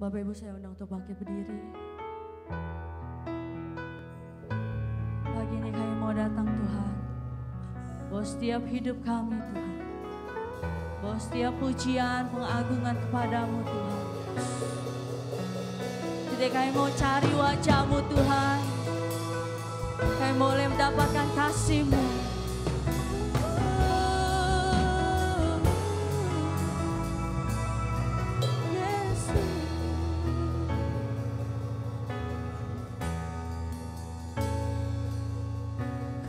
Bapak Ibu saya undang untuk bangkit berdiri. Pagi ini kami mau datang Tuhan, bahwa setiap hidup kami Tuhan, bahwa setiap pujian pengagungan kepadamu Tuhan. Jadi kami mau cari wajah-Mu Tuhan, kami boleh mendapatkan kasih-Mu.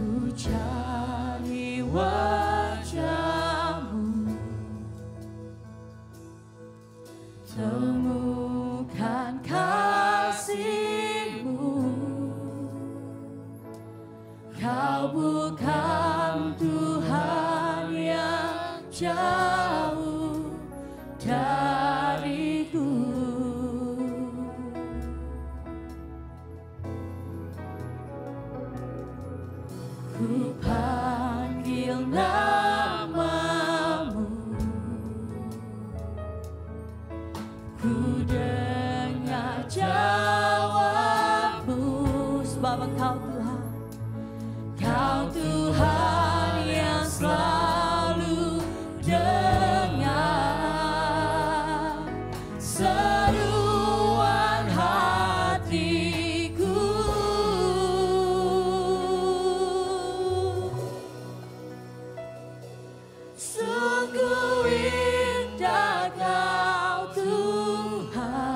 Ku cari wajah-Mu, temukan kasih-Mu. Kau bukan Tuhan yang jauh dariku. Ku panggil nama-Mu, ku dengar jawab-Mu. Sebab Engkau Tuhan, Kau Tuhan yang selalu dengar seruan hatiku. Sungguh indah Kau Tuhan,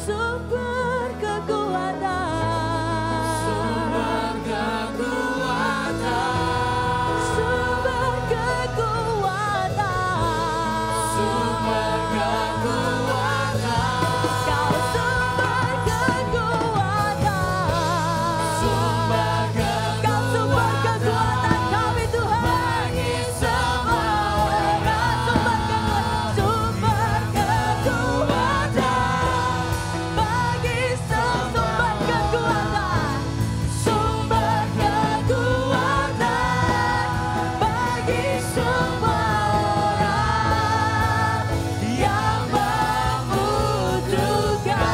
sumber kekuatan, Sumber kekuatan, sumber kekuatan, sumber kekuatan, Kau sumber kekuatan, sumber Kau sumber kekuatan kami Tuhan. bagi semua orang. Sumber kekuatan bagi sumber kekuatan, sumber kekuatan bagi semua orang yang membutuhkan.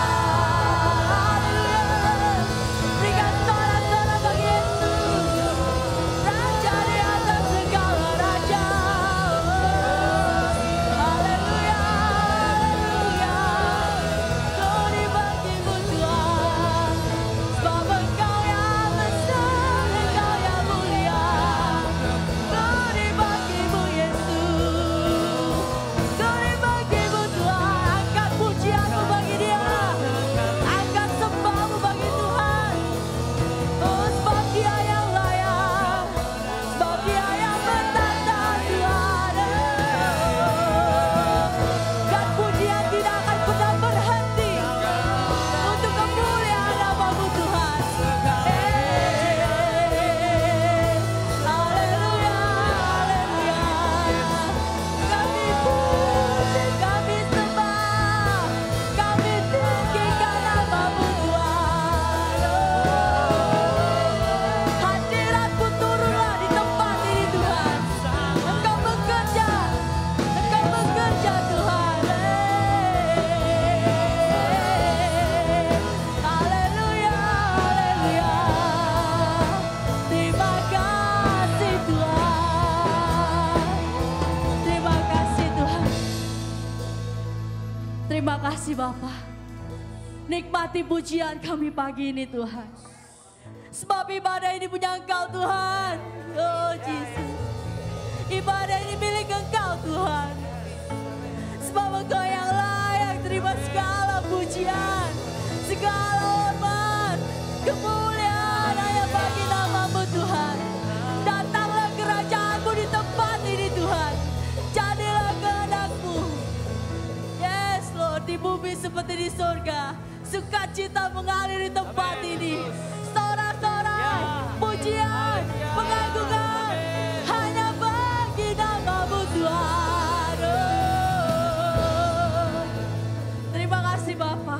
Berikan sorak-sorak bagi Yesus, Raja di atas segala raja. Haleluya, haleluya. Glory bagimu Tuhan, sebab Engkau yang besar, Engkau yang mulia. Glory bagimu Yesus, glory bagimu Tuhan. Angkat pujianmu bagi Dia, angkat sembahmu bagi Tuhan. Oh, sebab Dia yang layak, sebab Dia yang bertata Tuhan. Dan pujian tidak akan pernah berhenti untuk kemuliaan nama-Mu Tuhan. Haleluya, haleluya. Kami puji, kami sembah, kami tinggikan nama-Mu Tuhan. Hadirat-Mu turunlah di tempat ini Tuhan. Engkau bekerja Tuhan. Haleluya, haleluya. Terima kasih Tuhan. Terima kasih Tuhan. Terima kasih Bapa. Nikmati pujian kami pagi ini Tuhan. Sebab ibadah ini punya Engkau Tuhan. Oh Yesus. Ibadah ini milik Engkau Tuhan. Sebab Engkau yang layak terima segala pujian, segala hormat, kemuliaan hanya bagi nama-Mu Tuhan. Datanglah kerajaan-Mu di tempat ini Tuhan. Jadilah kehendak-Mu. Yes Lord, di bumi seperti di surga. Sukacita mengalir di tempat ini. Sorak-sorai, pujian, pengagungan hanya bagi nama-Mu Tuhan. Oh. Terima kasih Bapa.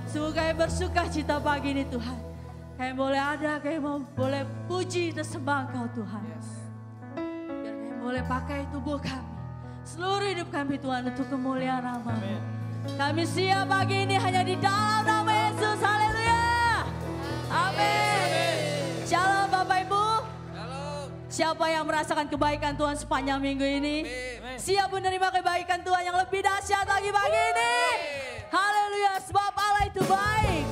Sungguh kami bersuka cita pagi ini Tuhan. Kami boleh ada, kami boleh puji dan sembah Engkau Tuhan. Biar kami boleh pakai tubuh kami, seluruh hidup kami Tuhan untuk kemuliaan nama-Mu. Kami siap pagi ini hanya di dalam nama Yesus. Haleluya. Amin. Shalom Bapak Ibu. Siapa yang merasakan kebaikan Tuhan sepanjang minggu ini? Siap menerima kebaikan Tuhan yang lebih dahsyat lagi pagi ini? Haleluya, sebab Allah itu baik.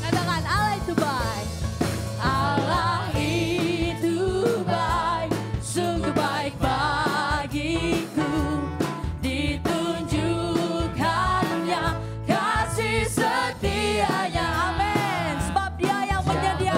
Katakan Allah itu baik. Allah itu baik, sungguh baik bagiku. Ditunjukkannya kasih setianya. Amin. Sebab Dia yang menyediakan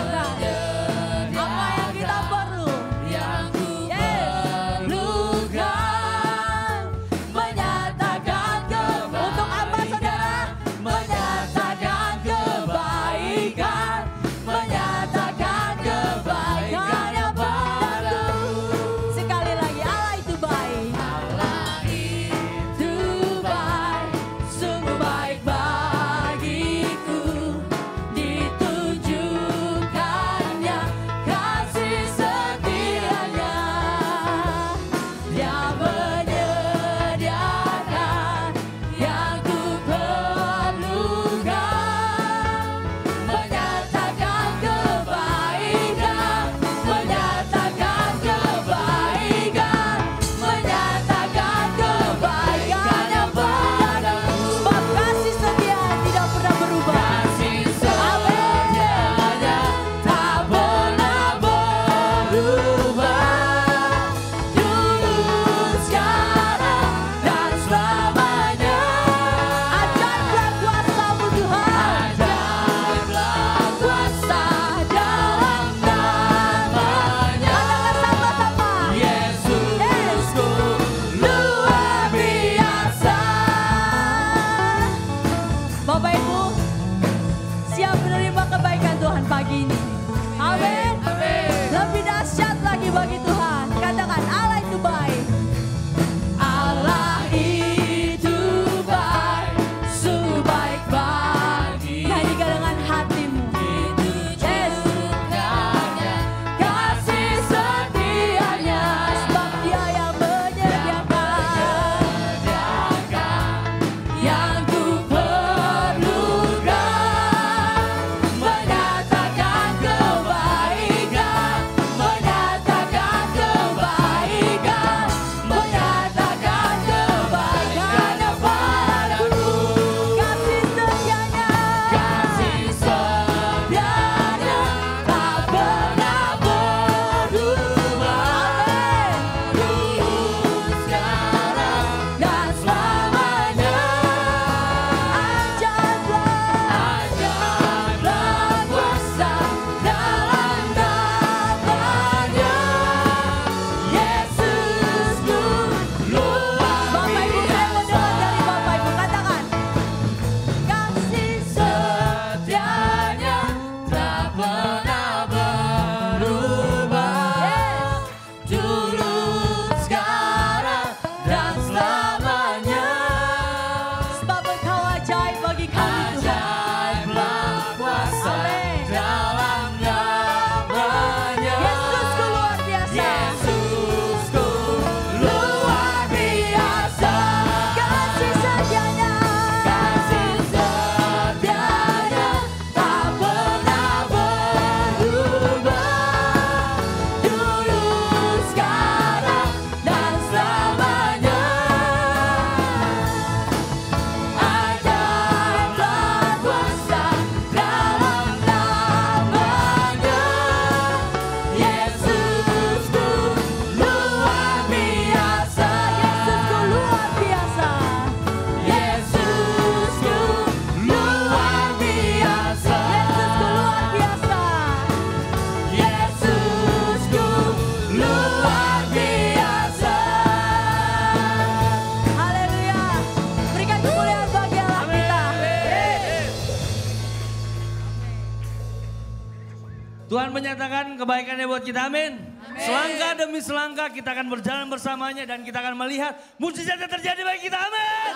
Tuhan menyatakan kebaikannya buat kita, amin. Selangkah demi selangkah kita akan berjalan bersamanya dan kita akan melihat mujizat yang terjadi bagi kita, amin.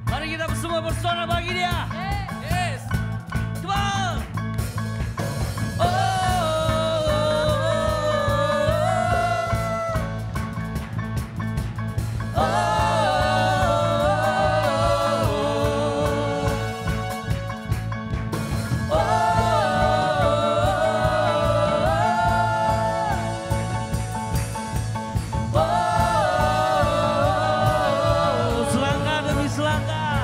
Mari kita semua bersorak bagi dia. Yes. Come on. Selangkah demi selangkah.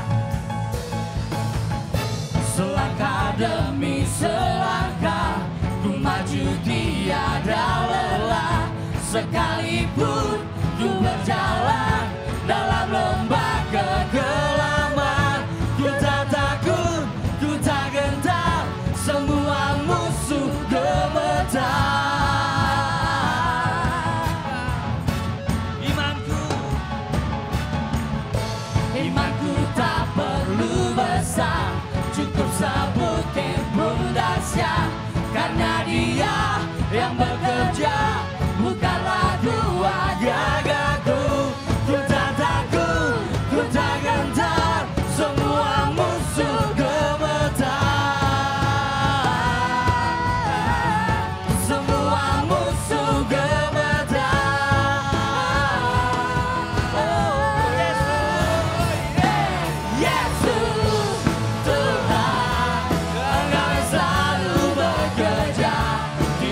Selangkah demi selangkah ku maju tiada lelah. Sekalipun ku berjalan dalam lembah kegelapan, ku tak takut, ku tak gentar, semua musuh gemetar. Imanku tak perlu besar, cukup sebutkan pun dahsyat. Karena Dia yang bekerja, bukanlah dua gagahku. Ku tak takut, ku tak gentar, semua musuh gemetar. Semua musuh gemetar. Oh, Yesus, Tuhan, Engkau yang selalu bekerja di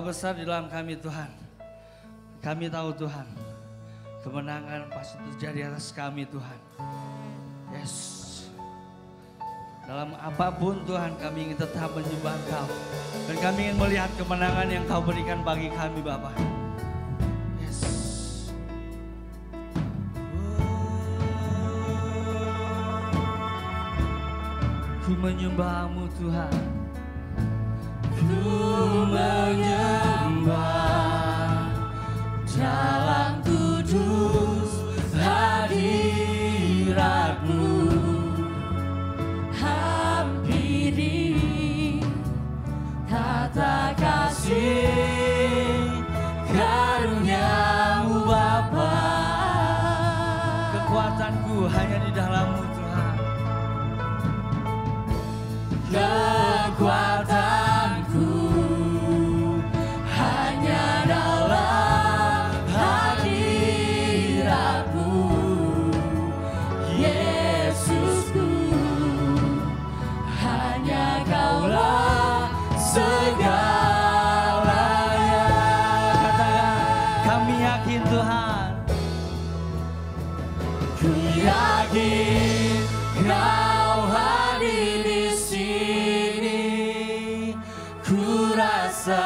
besar di dalam kami Tuhan. Kami tahu Tuhan, kemenangan pasti terjadi atas kami Tuhan. Yes. Dalam apapun Tuhan kami ingin tetap menyembah Engkau. Dan kami ingin melihat kemenangan yang Kau berikan bagi kami Bapa. Yes. Ku menyembah-Mu Tuhan. Ku menyembah dalam kudus hadirat-Mu. Hampiri tata kasih karunia-Mu Bapa. Kekuatanku hanya di dalam-Mu Tuhan. Kekuatanku hanya dalam hadirat-Mu, Yesusku. Hanya Kaulah segalanya. Katakan, kami yakin Tuhan. Ku yakin Kau hadir di sini. Ku rasakan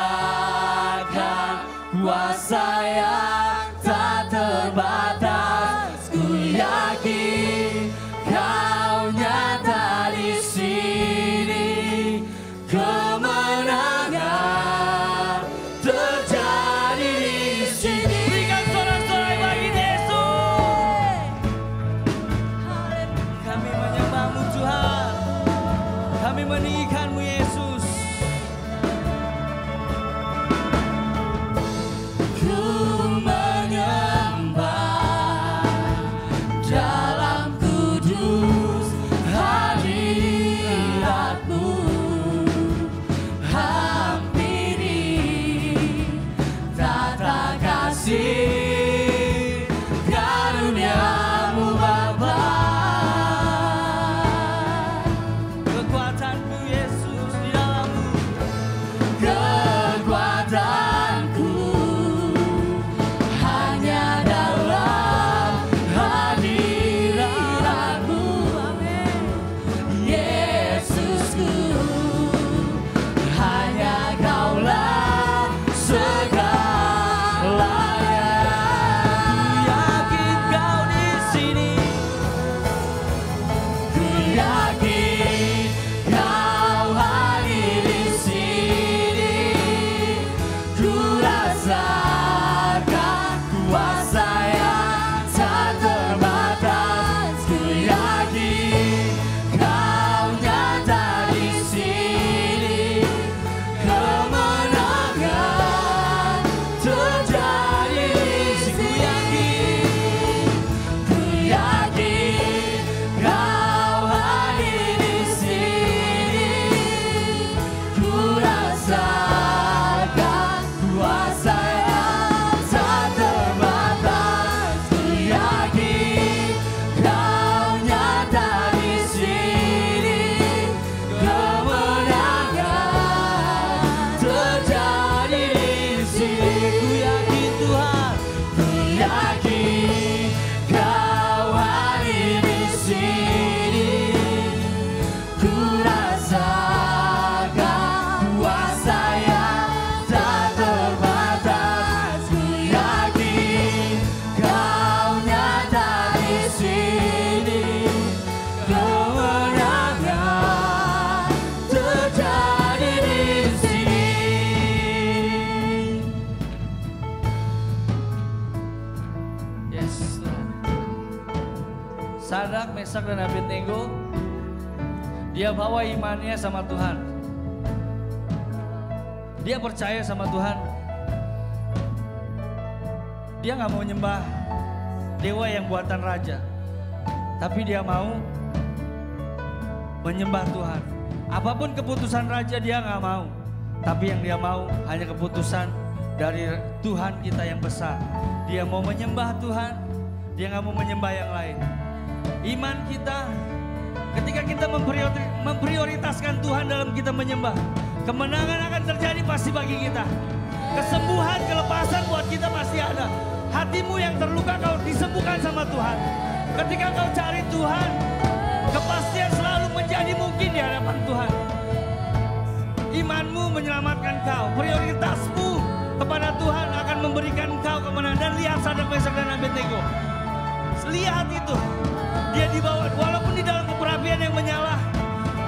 kuasa yang tak terbatas. Ku yakin Kau nyata di sini. Kemenangan terjadi di sini. Berikan sorak-sorai bagi Yesus. Kami menyembah-Mu Tuhan. Kami meninggikan-Mu Yesus. Ku menyembah dalam kudus hadirat-Mu. Hampiri tata kasih karunia-Mu Bapa. Kekuatan-Mu Yesus di dalam-Mu. Kekuatanku hanya dalam hadirat-Mu, Yesusku. Hanya Kaulah segalanya. Ku yakin Kau di sini. Ku yakin Kau hadir di sini. Ku rasakan kuasa yang tak terbatas. Ku yakin Kau nyata di sini. Kemenangan terjadi di sini. Ku yakin Kau hadir di sini. Ku rasakan kuasa yang tak terbatas. Ku yakin Kau nyata di sini. Kemenangan terjadi di sini. Ku yakin Tuhan. Ku yakin Kau hadir di sini. Ku rasakan kuasa yang tak terbatas. Ku yakin Kau nyata di sini. Kemenangan terjadi di sini. Yes, Tuhan. Sadrak, Mesak, dan Abednego, dia bawa imannya sama Tuhan. Dia percaya sama Tuhan. Dia nggak mau nyembah dewa yang buatan raja, tapi dia mau menyembah Tuhan. Apapun keputusan raja dia nggak mau, tapi yang dia mau hanya keputusan dari Tuhan kita yang besar. Dia mau menyembah Tuhan, dia nggak mau menyembah yang lain. Iman kita, ketika kita memprioritaskan Tuhan dalam kita menyembah, kemenangan akan terjadi pasti bagi kita. Kesembuhan, kelepasan buat kita pasti ada. Hatimu yang terluka kau disembuhkan sama Tuhan. Ketika kau cari Tuhan, kepastian selalu menjadi mungkin di hadapan Tuhan. Imanmu menyelamatkan kau. Prioritasmu kepada Tuhan akan memberikan kau kemenangan. Dan lihat Sadrak, Mesak dan Abednego. Lihat itu. Dia dibawa, walaupun di dalam keperapian yang menyala,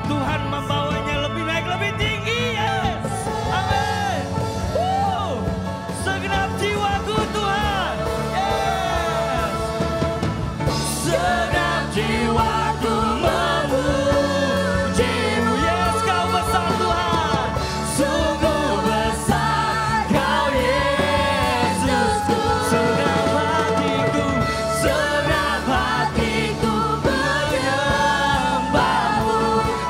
Tuhan membawanya lebih naik, lebih tinggi. Yes. Amin. Segenap jiwaku Tuhan. Yes. Segenap jiwaku memuji-Mu. Yes, kau besar Tuhan. Sungguh besar Kau Yesusku. Segenap hatiku, Segenap hatiku menyembah-Mu.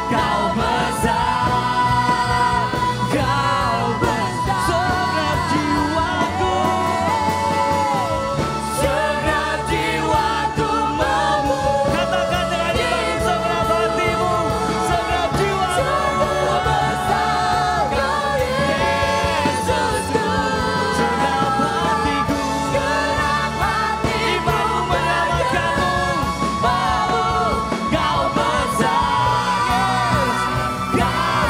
Kau besar, Kau besar. segenap jiwaku. Segenap jiwaku memuji. Katakan dengan iman, segenap hatimu, segenap jiwaku. Sungguh besar Kau Yesusku. Segenap hatiku, Segenap hatiku imanmu menyelamatkanmu. Kau besar,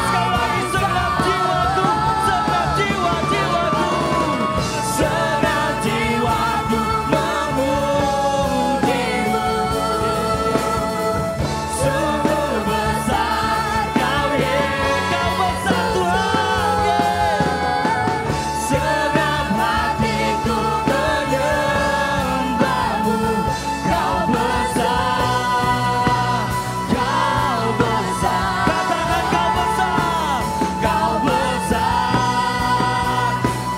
Sekali lagi, segenap jiwaku, segenap jiwa-jiwaku. segenap jiwaku memuji-Mu. Sungguh besar Kau Kau besar Tuhan. segenap hatiku menyembah-Mu. Kau besar, Kau besar. Katakan kau besar. Kau besar,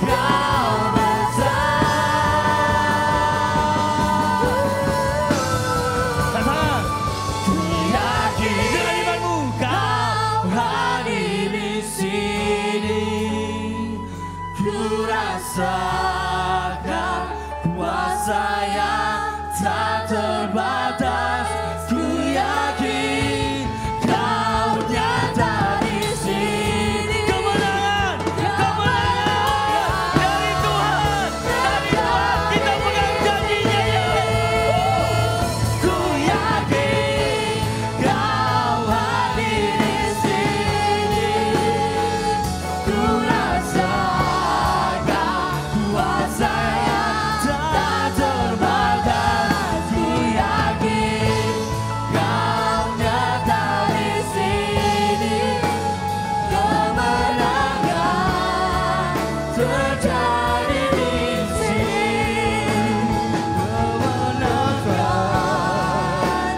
Kau besar. Katakan Yakin dengan imanmu, Kau hadir di sini, ku rasakan kuasa yang tak terbatas. Ku yakin Kau nyata di sini. kemenangan, kemenangan dari Tuhan, kita pegang janjinya. Ku yakin Kau hadir di sini, ku rasakan kuasa yang tak terbatas. Ku yakin Kau nyata di sini, kemenangan terjadi di sini. Kemenangan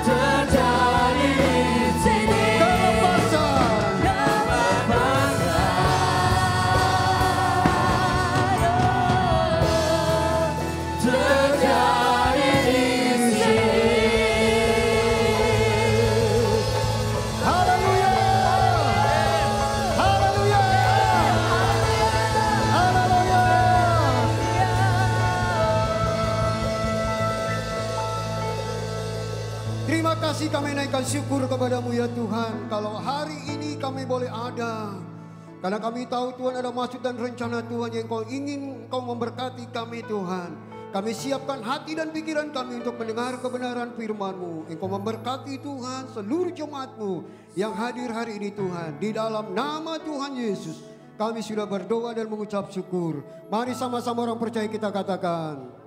terjadi di sini. Kemenangan terjadi di sini. Haleluya. Haleluya. Haleluya. Terima kasih kami naikkan syukur kepadamu ya Tuhan. Kalau hari ini kami boleh ada. Karena kami tahu Tuhan ada maksud dan rencana Tuhan yang Kau ingin Kau memberkati kami Tuhan. Kami siapkan hati dan pikiran kami untuk mendengar kebenaran firman-Mu. Engkau memberkati Tuhan seluruh jemaat-Mu yang hadir hari ini Tuhan. Di dalam nama Tuhan Yesus kami sudah berdoa dan mengucap syukur. Mari sama-sama orang percaya kita katakan.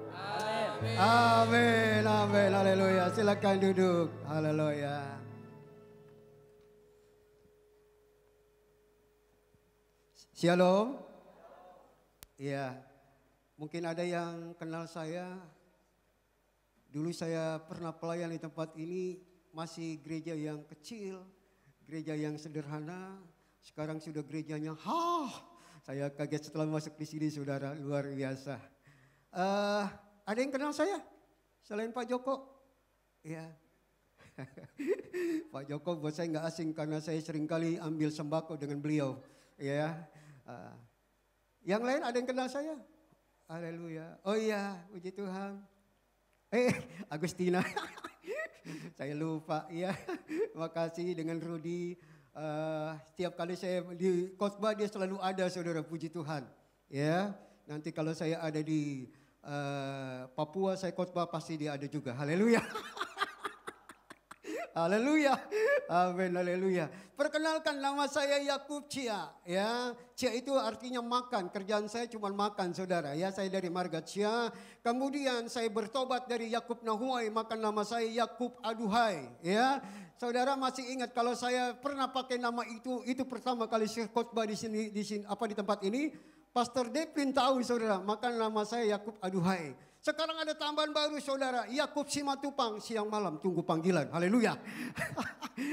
Amin, amin, haleluya. Silakan duduk, haleluya. Shalom. Iya, mungkin ada yang kenal saya. Dulu saya pernah pelayan di tempat ini, masih gereja yang kecil, gereja yang sederhana. Sekarang sudah gerejanya, saya kaget setelah masuk di sini, saudara, luar biasa. Ada yang kenal saya selain Pak Joko? Iya. Pak Joko buat saya nggak asing karena saya seringkali ambil sembako dengan beliau. Ya. Yang lain ada yang kenal saya? Haleluya. Oh iya, puji Tuhan. Agustina. Saya lupa ya. Makasih dengan Rudy. Setiap kali saya di khotbah dia selalu ada, saudara, puji Tuhan. Ya. Nanti kalau saya ada di Papua, saya khotbah pasti dia ada juga. Haleluya. Haleluya. Amin, haleluya. Perkenalkan, nama saya Yakub Cia, ya. Cia itu artinya makan. Kerjaan saya cuma makan, saudara. Ya, saya dari marga Cia. Kemudian saya bertobat dari Yakub Nahuai, maka nama saya Yakub Aduhai, ya. Saudara masih ingat kalau saya pernah pakai nama itu pertama kali saya khotbah di sini di tempat ini. Pastor Deplin tahu, saudara, maka nama saya Yakub Aduhai. Sekarang ada tambahan baru, saudara, Yakub Simatupang, siang malam tunggu panggilan. Haleluya.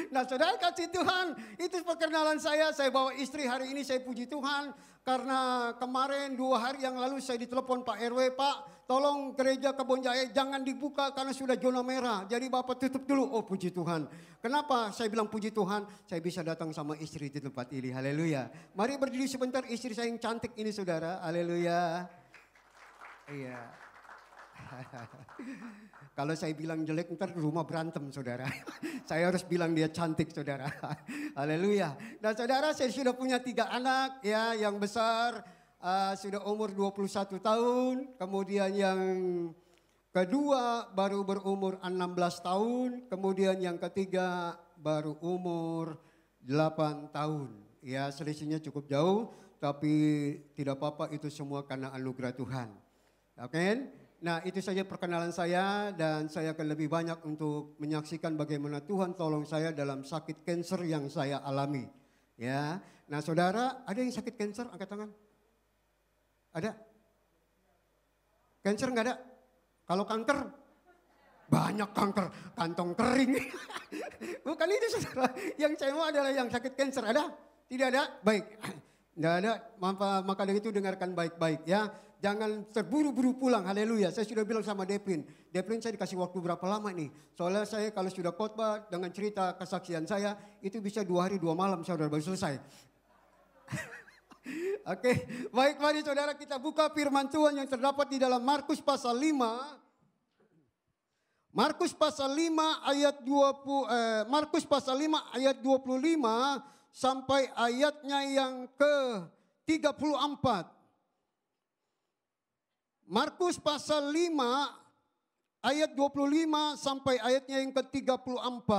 Nah, saudara kasih Tuhan, itu perkenalan saya. Saya bawa istri hari ini, saya puji Tuhan. Karena kemarin 2 hari yang lalu saya ditelepon Pak RW, Pak tolong gereja Kebon Jaya jangan dibuka karena sudah zona merah. Jadi Bapak tutup dulu. Oh, puji Tuhan. Kenapa saya bilang puji Tuhan? Saya bisa datang sama istri di tempat ini. Haleluya. Mari berdiri sebentar, istri saya yang cantik ini, saudara. Haleluya. Iya. Kalau saya bilang jelek ntar rumah berantem, saudara. Saya harus bilang dia cantik, saudara. Haleluya. Nah, saudara, saya sudah punya 3 anak, ya. Yang besar sudah umur 21 tahun. Kemudian yang kedua baru berumur 16 tahun. Kemudian yang ketiga baru umur 8 tahun. Ya, selisihnya cukup jauh, tapi tidak apa-apa, itu semua karena anugerah Tuhan. Oke? Nah, itu saja perkenalan saya, dan saya akan lebih banyak untuk menyaksikan bagaimana Tuhan tolong saya dalam sakit kanker yang saya alami. Ya. Nah, saudara, ada yang sakit kanker? Angkat tangan. Ada? Kanker nggak ada? Kalau kanker? Banyak kanker, kantong kering. Bukan itu, saudara. Yang saya mau adalah yang sakit kanker. Ada? Tidak ada? Baik. Tidak ada, maka dari itu dengarkan baik-baik, ya. Jangan terburu-buru pulang, haleluya. Saya sudah bilang sama Deplin, saya dikasih waktu berapa lama nih. Soalnya saya kalau sudah khotbah dengan cerita kesaksian saya, itu bisa 2 hari 2 malam saudara baru selesai. Oke, baik, mari saudara kita buka firman Tuhan yang terdapat di dalam Markus pasal 5. Markus pasal 5 ayat 25 sampai ayatnya yang ke-34. Markus pasal 5 ayat 25 sampai ayatnya yang ke-34.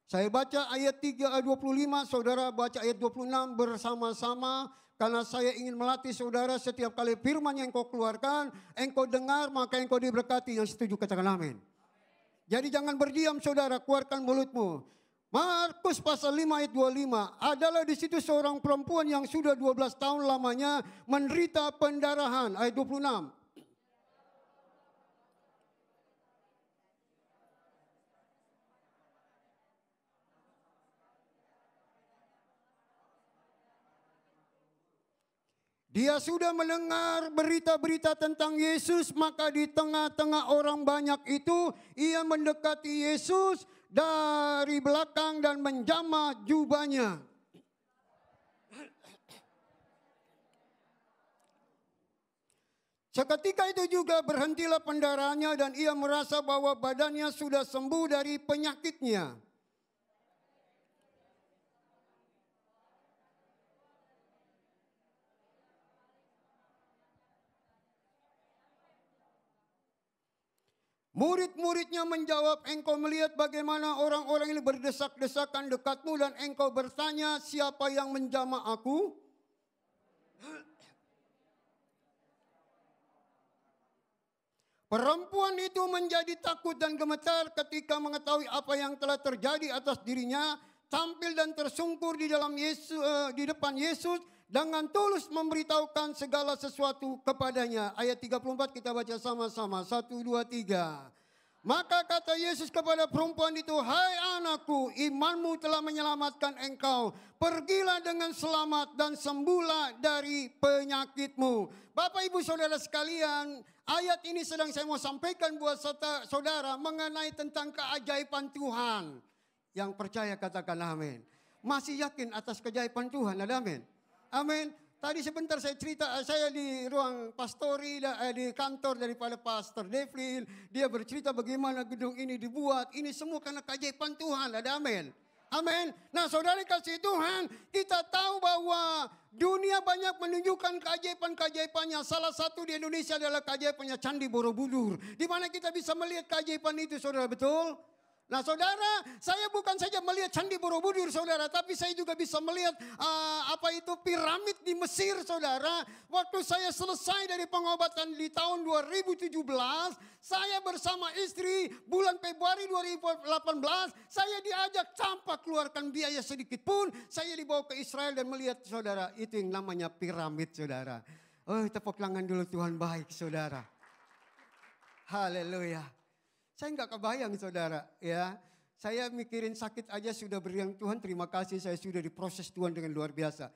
Saya baca ayat 25, saudara baca ayat 26 bersama-sama. Karena saya ingin melatih saudara setiap kali firman yang engkau keluarkan, engkau dengar maka engkau diberkati. Yang setuju katakan amin. Jadi jangan berdiam, saudara, keluarkan mulutmu. Markus pasal 5 ayat 25, adalah di situ seorang perempuan yang sudah 12 tahun lamanya menderita pendarahan. Ayat 26. Dia sudah mendengar berita-berita tentang Yesus, maka di tengah-tengah orang banyak itu, ia mendekati Yesus dari belakang dan menjamah jubahnya. Seketika itu juga berhentilah pendarahannya dan ia merasa bahwa badannya sudah sembuh dari penyakitnya. Murid-muridnya menjawab, engkau melihat bagaimana orang-orang ini berdesak-desakan dekatmu dan engkau bertanya, siapa yang menjamah aku? Perempuan itu menjadi takut dan gemetar ketika mengetahui apa yang telah terjadi atas dirinya, tampil dan tersungkur di depan Yesus dengan tulus memberitahukan segala sesuatu kepadanya. Ayat 34 kita baca sama-sama. 1, 2, 3. Maka kata Yesus kepada perempuan itu, hai anakku, imanmu telah menyelamatkan engkau. Pergilah dengan selamat dan sembuhlah dari penyakitmu. Bapak ibu saudara sekalian, ayat ini sedang saya mau sampaikan buat saudara mengenai tentang keajaiban Tuhan. Yang percaya katakan amin. Masih yakin atas keajaiban Tuhan, ada amin? Amin. Tadi sebentar saya cerita, saya di ruang pastori, di kantor daripada Pastor Devlin. Dia bercerita bagaimana gedung ini dibuat. Ini semua karena keajaiban Tuhan, ada amin. Amin. Nah saudara kasih Tuhan, kita tahu bahwa Dunia banyak menunjukkan keajaiban-keajaibannya. Salah satu di Indonesia adalah keajaibannya Candi Borobudur. Di mana kita bisa melihat keajaiban itu, saudara, betul? Nah, saudara, saya bukan saja melihat Candi Borobudur, saudara, tapi saya juga bisa melihat piramid di Mesir, saudara. Waktu saya selesai dari pengobatan di tahun 2017, saya bersama istri bulan Februari 2018, saya diajak tanpa keluarkan biaya sedikit pun, saya dibawa ke Israel dan melihat, saudara, itu yang namanya piramid, saudara. Oh, tepuk tangan dulu, Tuhan baik, saudara. Haleluya. Saya nggak kebayang, saudara, ya. Saya mikirin sakit aja sudah beriang Tuhan, terima kasih saya sudah diproses Tuhan dengan luar biasa.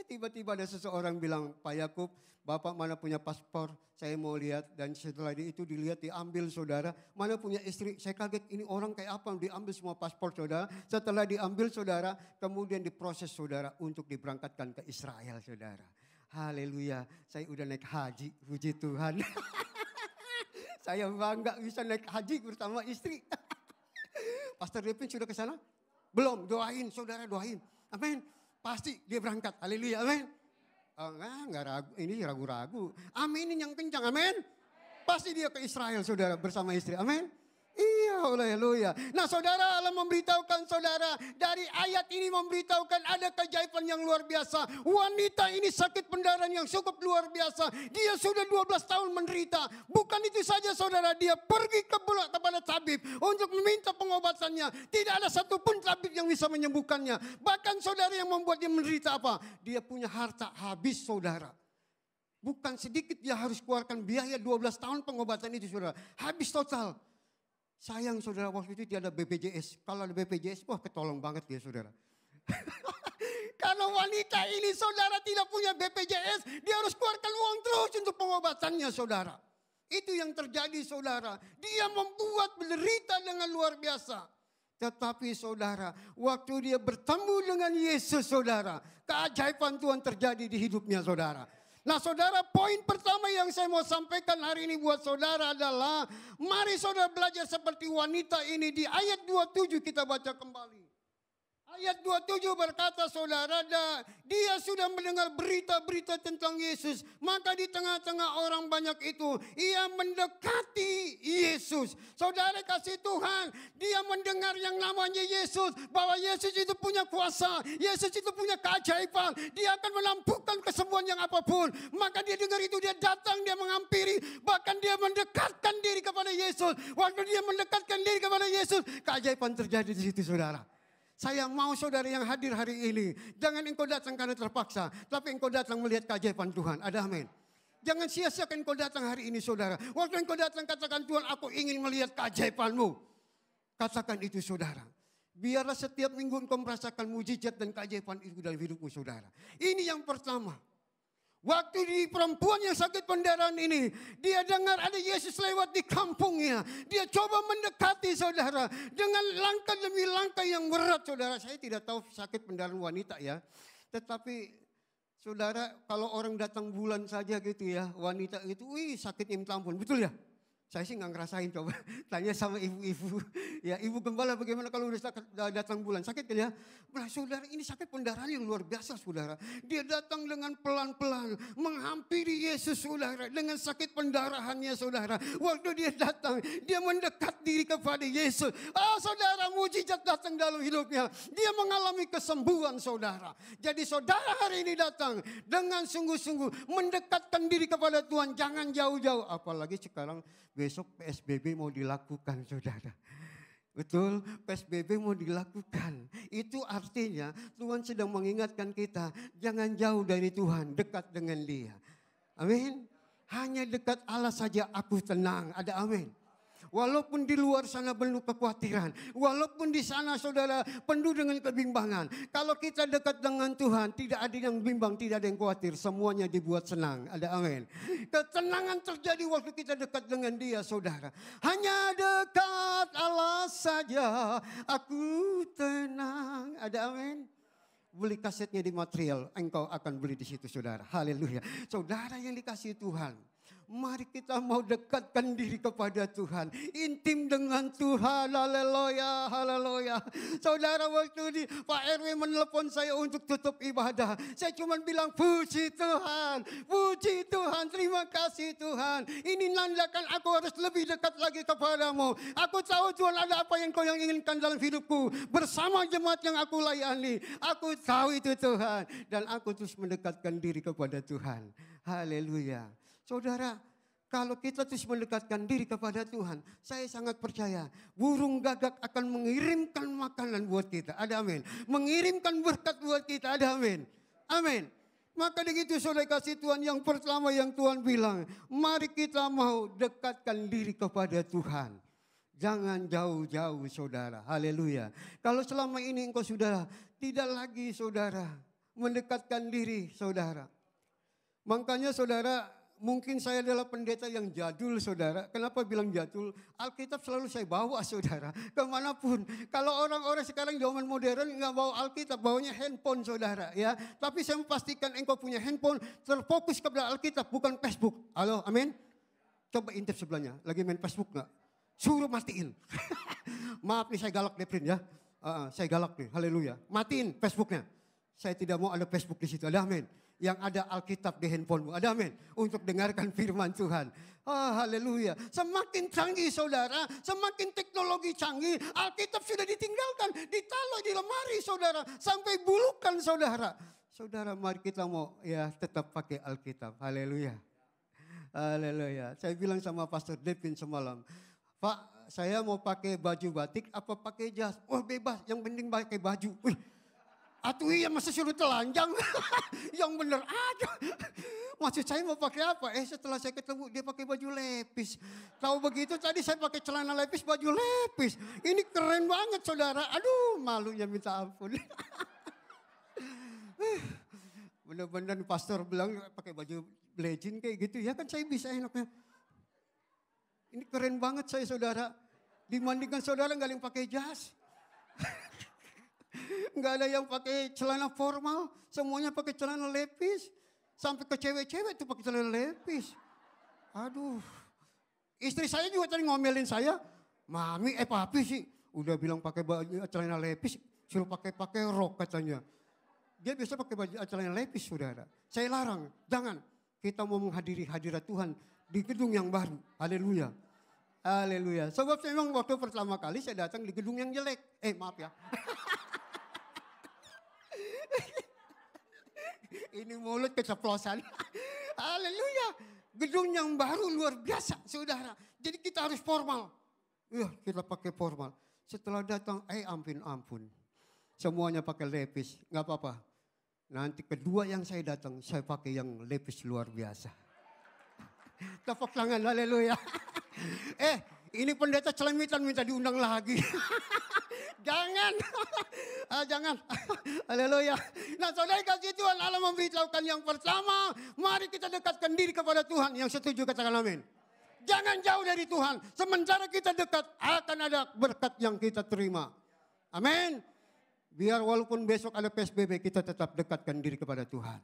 Tiba-tiba ada seseorang bilang, Pak Yakub, Bapak mana punya paspor, saya mau lihat. Dan setelah itu dilihat, diambil, saudara. Mana punya istri, saya kaget ini orang kayak apa, diambil semua paspor, saudara. Setelah diambil, saudara, kemudian diproses, saudara, untuk diberangkatkan ke Israel, saudara. Haleluya, saya udah naik haji, puji Tuhan. Saya bangga bisa naik haji bersama istri. Pastor Devin sudah ke sana? Belum, doain saudara, doain. Amin. Pasti dia berangkat. Haleluya, amin. Enggak ragu, ini ragu-ragu. Aminin yang kencang, amin. Pasti dia ke Israel, saudara, bersama istri, amin. Iya, haleluya. Nah, saudara, Allah memberitahukan, saudara, dari ayat ini memberitahukan ada keajaiban yang luar biasa. Wanita ini sakit pendarahan yang cukup luar biasa. Dia sudah 12 tahun menderita. Bukan itu saja, saudara, dia pergi kepada tabib untuk meminta pengobatannya. Tidak ada satupun tabib yang bisa menyembuhkannya. Bahkan, saudara, yang membuat dia menderita apa? Dia punya harta habis, saudara. Bukan sedikit dia harus keluarkan biaya 12 tahun pengobatan itu, saudara. Habis total. Sayang, saudara, waktu itu tidak ada BPJS. Kalau ada BPJS, wah ketolong banget dia, saudara. Kalau wanita ini, saudara, tidak punya BPJS, dia harus keluarkan uang terus untuk pengobatannya, saudara. Itu yang terjadi, saudara. Dia membuat menderita dengan luar biasa. Tetapi, saudara, waktu dia bertemu dengan Yesus, saudara, keajaiban Tuhan terjadi di hidupnya, saudara. Nah, saudara, poin pertama yang saya mau sampaikan hari ini buat saudara adalah mari saudara belajar seperti wanita ini. Di ayat 27 kita baca kembali. Ayat 27 berkata, saudara, dia sudah mendengar berita-berita tentang Yesus. Maka di tengah-tengah orang banyak itu, ia mendekati Yesus. Saudara kasih Tuhan, dia mendengar yang namanya Yesus. Bahwa Yesus itu punya kuasa. Yesus itu punya keajaiban. Dia akan melampuhkan kesembuhan yang apapun. Maka dia dengar itu, dia datang, dia menghampiri. Bahkan dia mendekatkan diri kepada Yesus. Waktu dia mendekatkan diri kepada Yesus, keajaiban terjadi di situ, saudara. Saya mau saudara yang hadir hari ini, jangan engkau datang karena terpaksa, tapi engkau datang melihat keajaiban Tuhan. Ada amin. Jangan sia-siakan engkau datang hari ini, saudara. Waktu engkau datang katakan, Tuhan, aku ingin melihat keajaiban-Mu. Katakan itu, saudara. Biarlah setiap minggu engkau merasakan mujizat dan keajaiban itu dalam hidupmu, saudara. Ini yang pertama. Waktu di perempuan yang sakit pendarahan ini, dia dengar ada Yesus lewat di kampungnya. Dia coba mendekati, saudara, dengan langkah demi langkah yang berat, saudara. Saya tidak tahu sakit pendarahan wanita ya. Tetapi saudara, kalau orang datang bulan saja gitu ya, wanita itu, sakitnya minta ampun, betul ya? Saya sih nggak ngerasain, coba tanya sama ibu-ibu. Ya, ibu gembala bagaimana kalau udah datang bulan, sakit kan ya? Nah, saudara, ini sakit pendarahan yang luar biasa, saudara. Dia datang dengan pelan-pelan menghampiri Yesus, saudara, dengan sakit pendarahannya, saudara. Waktu dia datang, dia mendekat diri kepada Yesus. Saudara, mujizat datang dalam hidupnya. Dia mengalami kesembuhan, saudara. Jadi saudara hari ini datang dengan sungguh-sungguh mendekatkan diri kepada Tuhan, jangan jauh-jauh. Apalagi sekarang besok PSBB mau dilakukan, saudara. Betul, PSBB mau dilakukan. Itu artinya Tuhan sedang mengingatkan kita, jangan jauh dari Tuhan, dekat dengan Dia. Amin. Hanya dekat Allah saja aku tenang. Ada amin. Walaupun di luar sana penuh kekhawatiran, walaupun di sana saudara penuh dengan kebimbangan, kalau kita dekat dengan Tuhan tidak ada yang bimbang, tidak ada yang khawatir, semuanya dibuat senang. Ada amin. Ketenangan terjadi waktu kita dekat dengan Dia, saudara. Hanya dekat Allah saja aku tenang. Ada amin. Beli kasetnya di Material, engkau akan beli di situ, saudara. Haleluya. Saudara yang dikasihi Tuhan, Mari kita mau dekatkan diri kepada Tuhan. Intim dengan Tuhan. Haleluya, haleluya. Saudara, waktu ini Pak RW menelepon saya untuk tutup ibadah. Saya cuma bilang puji Tuhan. Puji Tuhan, terima kasih Tuhan. Ini nandakan aku harus lebih dekat lagi kepadamu. Aku tahu Tuhan ada apa yang kau yang inginkan dalam hidupku. Bersama jemaat yang aku layani. Aku tahu itu Tuhan. Dan aku terus mendekatkan diri kepada Tuhan. Haleluya. Saudara, kalau kita terus mendekatkan diri kepada Tuhan, saya sangat percaya burung gagak akan mengirimkan makanan buat kita. Ada amin. Mengirimkan berkat buat kita. Ada amin. Amin. Maka begitu saudara kasih Tuhan, yang pertama yang Tuhan bilang, mari kita mau dekatkan diri kepada Tuhan. Jangan jauh-jauh saudara. Haleluya. Kalau selama ini engkau sudah tidak lagi saudara mendekatkan diri saudara. Makanya saudara, mungkin saya adalah pendeta yang jadul saudara. Kenapa bilang jadul? Alkitab selalu saya bawa saudara. Kemanapun. Kalau orang-orang sekarang zaman modern nggak bawa Alkitab, bawanya handphone saudara. Ya. Tapi saya memastikan engkau punya handphone terfokus kepada Alkitab, bukan Facebook. Halo, amin? Coba intip sebelahnya, lagi main Facebook nggak? Suruh matiin. Maaf nih saya galak Deprin ya. Saya galak nih, haleluya. Matiin Facebooknya. Saya tidak mau ada Facebook di situ, ada amin. Yang ada Alkitab di handphonemu. Ada amin. Untuk dengarkan firman Tuhan. Haleluya. Semakin canggih saudara. Semakin teknologi canggih. Alkitab sudah ditinggalkan. Ditaruh di lemari saudara. Sampai bulukan saudara. Saudara, mari kita mau ya tetap pakai Alkitab. Haleluya. Haleluya. Saya bilang sama Pastor Devin semalam. Pak, saya mau pakai baju batik apa pakai jas? Oh bebas. Yang penting pakai baju. Wih. Atuh iya masa suruh telanjang. Yang bener aja. Maksud saya mau pakai apa? Setelah saya ketemu dia pakai baju lepis. Tahu begitu tadi saya pakai celana lepis, baju lepis. Ini keren banget saudara. Aduh malunya minta ampun. Bener-bener pastor bilang pakai baju legend kayak gitu. Ya kan saya bisa enaknya. Ini keren banget saya saudara. Dibandingkan saudara nggak ada yang pakai jas. Nggak ada yang pakai celana formal, semuanya pakai celana lepis. Sampai ke cewek-cewek tuh pakai celana lepis. Aduh, istri saya juga tadi ngomelin saya, mami papi sih, udah bilang pakai baju celana lepis, suruh pakai rok katanya. Dia biasa pakai baju celana lepis saudara. Saya larang, jangan. Kita mau menghadiri hadirat Tuhan di gedung yang baru. Haleluya. Haleluya. Sebab memang waktu pertama kali saya datang di gedung yang jelek. Maaf ya. Ini mulut keceplosan. Haleluya. Gedung yang baru luar biasa saudara. Jadi kita harus formal. Kita pakai formal. Setelah datang, ampun. Semuanya pakai lepis. Gak apa-apa. Nanti kedua yang saya datang, saya pakai yang lepis luar biasa. Tepuk tangan, haleluya. Ini pendeta celemitan minta diundang lagi. Jangan. Jangan. Haleluya. Nah saudara kasih Tuhan Allah memberitahukan yang pertama. Mari kita dekatkan diri kepada Tuhan. Yang setuju katakan amin. Jangan jauh dari Tuhan. Sementara kita dekat akan ada berkat yang kita terima. Amin. Biar walaupun besok ada PSBB kita tetap dekatkan diri kepada Tuhan.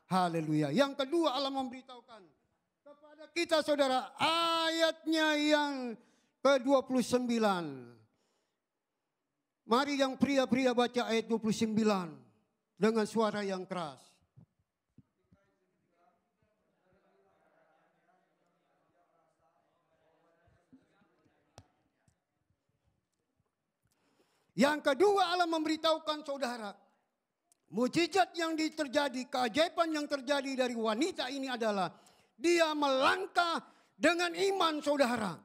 Haleluya. Yang kedua Allah memberitahukan kepada kita saudara. Ayatnya yang ke-29. Mari yang pria-pria baca ayat 29 dengan suara yang keras. Yang kedua Allah memberitahukan saudara. Mujizat yang terjadi, keajaiban yang terjadi dari wanita ini adalah dia melangkah dengan iman saudara.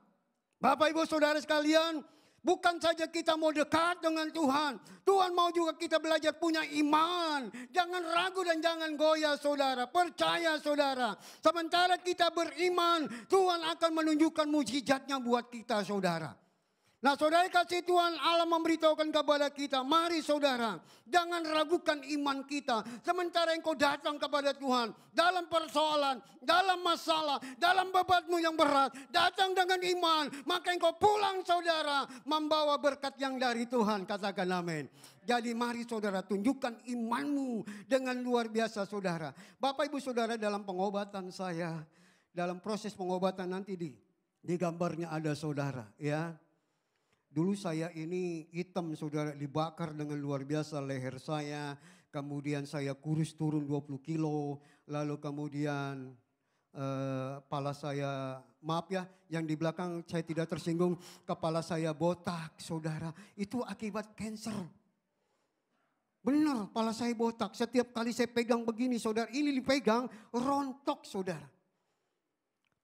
Bapak ibu saudara sekalian, bukan saja kita mau dekat dengan Tuhan. Tuhan mau juga kita belajar punya iman. Jangan ragu dan jangan goyah saudara. Percaya saudara. Sementara kita beriman, Tuhan akan menunjukkan mujizatnya buat kita saudara. Nah saudara kasih Tuhan Allah memberitahukan kepada kita. Mari saudara, jangan ragukan iman kita. Sementara engkau datang kepada Tuhan. Dalam persoalan, dalam masalah, dalam bebanmu yang berat. Datang dengan iman. Maka engkau pulang saudara. Membawa berkat yang dari Tuhan. Katakan amin. Jadi mari saudara tunjukkan imanmu dengan luar biasa saudara. Bapak ibu saudara dalam pengobatan saya. dalam proses pengobatan nanti di gambarnya ada saudara ya. Dulu saya ini hitam saudara, dibakar dengan luar biasa leher saya. Kemudian saya kurus turun 20 kilo. Lalu kemudian kepala saya, maaf ya yang di belakang saya tidak tersinggung. Kepala saya botak saudara, itu akibat kanker. Benar, kepala saya botak. Setiap kali saya pegang begini saudara, ini dipegang rontok saudara.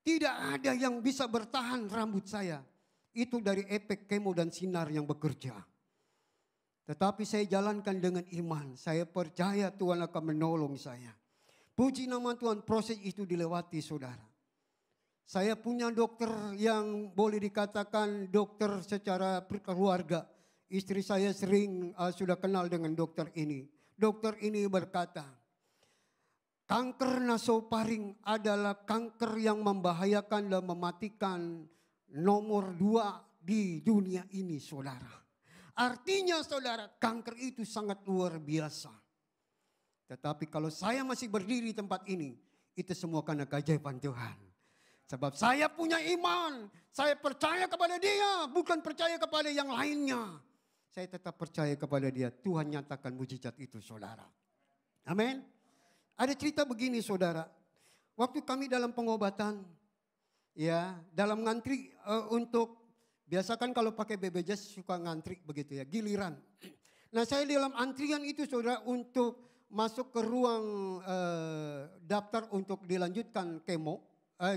Tidak ada yang bisa bertahan rambut saya. Itu dari efek kemo dan sinar yang bekerja. Tetapi saya jalankan dengan iman. Saya percaya Tuhan akan menolong saya. Puji nama Tuhan, proses itu dilewati saudara. Saya punya dokter yang boleh dikatakan dokter secara keluarga. Istri saya sering sudah kenal dengan dokter ini. Dokter ini berkata, kanker nasofaring adalah kanker yang membahayakan dan mematikan nomor 2 di dunia ini saudara. Artinya saudara, kanker itu sangat luar biasa. Tetapi kalau saya masih berdiri di tempat ini, itu semua karena keajaiban Tuhan. Sebab saya punya iman, saya percaya kepada Dia, bukan percaya kepada yang lainnya. Saya tetap percaya kepada Dia, Tuhan nyatakan mujizat itu saudara. Amin. Ada cerita begini saudara, waktu kami dalam pengobatan, ya dalam ngantri untuk, biasa kan kalau pakai BPJS suka ngantri begitu ya, giliran. Nah saya dalam antrian itu saudara untuk masuk ke ruang daftar untuk dilanjutkan kemo,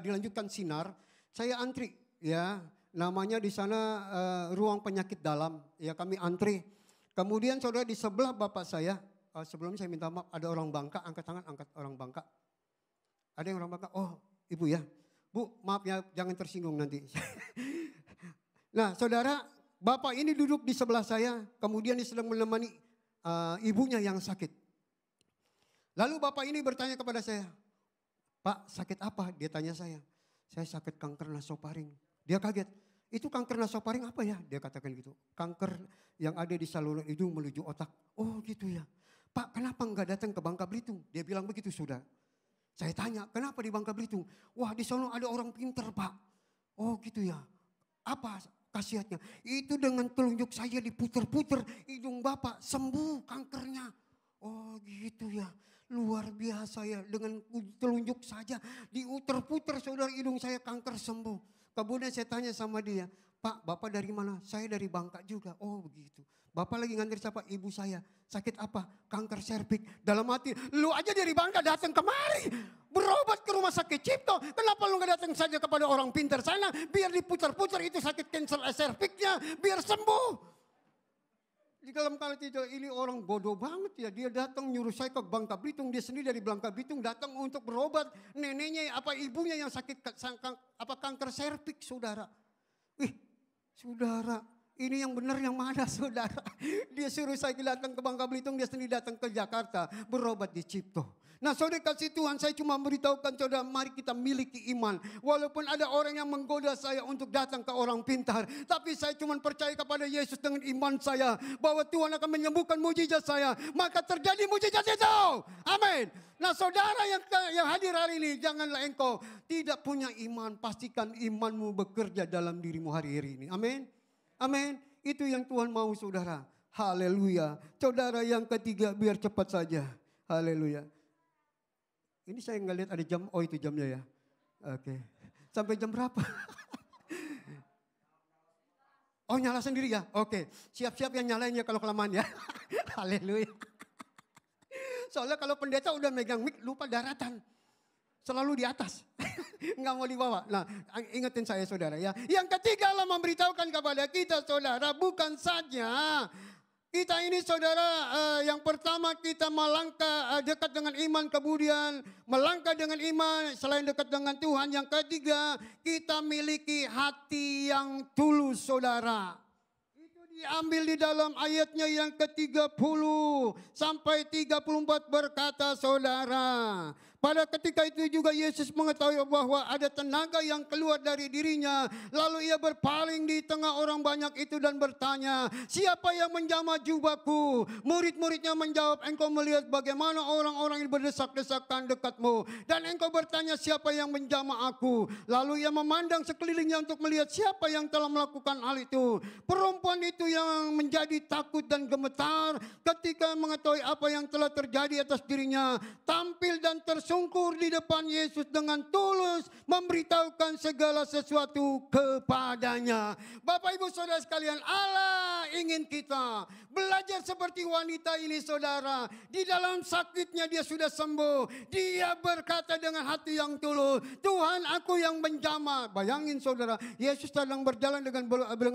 dilanjutkan sinar, saya antri ya. Namanya di sana ruang penyakit dalam, ya kami antri. Kemudian saudara di sebelah bapak saya, sebelum saya minta maaf, ada orang Bangka, angkat tangan, angkat orang Bangka. Ada yang orang Bangka, oh ibu ya. Bu maaf ya jangan tersinggung nanti. Nah saudara, bapak ini duduk di sebelah saya, kemudian dia sedang menemani ibunya yang sakit. Lalu bapak ini bertanya kepada saya, Pak sakit apa? Dia tanya saya sakit kanker nasofaring. Dia kaget, itu kanker nasofaring apa ya? Dia katakan gitu, kanker yang ada di saluran hidung menuju otak. Oh gitu ya. Pak kenapa enggak datang ke Bangka Belitung? Dia bilang begitu sudah. Saya tanya, kenapa di Bangka Belitung? Wah di sana ada orang pintar Pak. Oh gitu ya. Apa khasiatnya? Itu dengan telunjuk saya diputer-puter hidung Bapak sembuh kankernya. Oh gitu ya. Luar biasa ya. Dengan telunjuk saja diuter-puter saudara hidung saya kanker sembuh. Kemudian saya tanya sama dia, Pak Bapak dari mana? Saya dari Bangka juga. Oh begitu. Bapak lagi ngantri siapa? Ibu saya. Sakit apa? Kanker serviks. Dalam hati, lu aja dari Bangka datang kemari. Berobat ke rumah sakit Cipto. Kenapa lu gak datang saja kepada orang pintar sana? Biar diputar-putar itu sakit kanker serviksnya. Biar sembuh. Di dalam kali itu ini orang bodoh banget ya. Dia datang nyuruh saya ke Bangka Belitung. Dia sendiri dari Bangka Belitung datang untuk berobat. Neneknya apa ibunya yang sakit kanker serviks saudara. Wih saudara. Ini yang benar yang mana saudara. Dia suruh saya datang ke Bangka Belitung. Dia sendiri datang ke Jakarta. Berobat di Cipto. Nah saudara kasih Tuhan, saya cuma memberitahukan saudara, mari kita miliki iman. Walaupun ada orang yang menggoda saya untuk datang ke orang pintar. Tapi saya cuma percaya kepada Yesus dengan iman saya. Bahwa Tuhan akan menyembuhkan mujizat saya. Maka terjadi mujizat itu. Amin. Nah saudara yang hadir hari ini, janganlah engkau tidak punya iman. Pastikan imanmu bekerja dalam dirimu hari-hari ini. Amin. Amin. Itu yang Tuhan mau saudara. Haleluya. Saudara yang ketiga, biar cepat saja. Haleluya. Ini saya nggak lihat ada jam, oh itu jamnya ya. Oke. Sampai jam berapa? Oh nyala sendiri ya? Oke. Siap-siap yang nyalain ya kalau kelamaan ya. Haleluya. Soalnya kalau pendeta udah megang mic lupa daratan. Selalu di atas. Nggak mau dibawa. Nah ingetin saya saudara ya. Yang ketiga lah memberitahukan kepada kita saudara. Bukan saja kita ini saudara yang pertama kita melangkah dekat dengan iman. Kemudian melangkah dengan iman selain dekat dengan Tuhan. Yang ketiga kita miliki hati yang tulus saudara. Itu diambil di dalam ayatnya yang ke-30 sampai 34 berkata saudara. Pada ketika itu juga Yesus mengetahui bahwa ada tenaga yang keluar dari dirinya. Lalu ia berpaling di tengah orang banyak itu dan bertanya, siapa yang menjamah jubahku? Murid-muridnya menjawab, engkau melihat bagaimana orang-orang yang berdesak-desakan dekatmu. Dan engkau bertanya, siapa yang menjamah aku? Lalu ia memandang sekelilingnya untuk melihat siapa yang telah melakukan hal itu. Perempuan itu yang menjadi takut dan gemetar ketika mengetahui apa yang telah terjadi atas dirinya, tampil dan tersungkur di depan Yesus dengan tulus memberitahukan segala sesuatu kepadanya. Bapak Ibu Saudara sekalian, Allah ingin kita belajar seperti wanita ini saudara. Di dalam sakitnya dia sudah sembuh. Dia berkata dengan hati yang tulus, Tuhan aku yang menjamah. Bayangin saudara, Yesus sedang berjalan dengan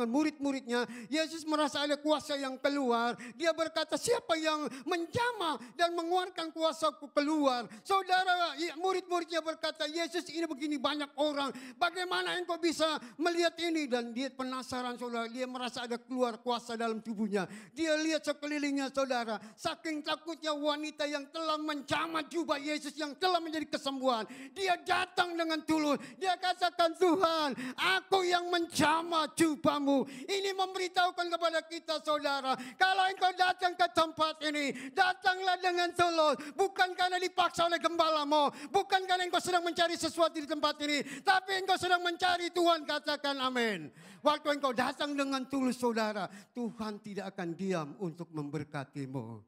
murid-muridnya. Yesus merasa ada kuasa yang keluar. Dia berkata, siapa yang menjamah dan mengeluarkan kuasaku keluar? Saudara, murid-muridnya berkata, Yesus ini begini banyak orang. Bagaimana engkau bisa melihat ini? Dan dia penasaran saudara. Dia merasa ada keluar kuasa dalam tubuhnya. Dia lihat sekelilingnya saudara. Saking takutnya wanita yang telah menjamah jubah Yesus yang telah menjadi kesembuhan. Dia datang dengan tulus. Dia katakan, Tuhan aku yang menjamah jubahmu. Ini memberitahukan kepada kita saudara. Kalau engkau datang ke tempat ini, datanglah dengan tulus. Bukan karena dipaksa oleh gembalamu. Bukan karena engkau sedang mencari sesuatu di tempat ini. Tapi engkau sedang mencari Tuhan. Katakan amin. Waktu engkau datang dengan tulus saudara, Tuhan tidak akan diam untuk memberkatimu.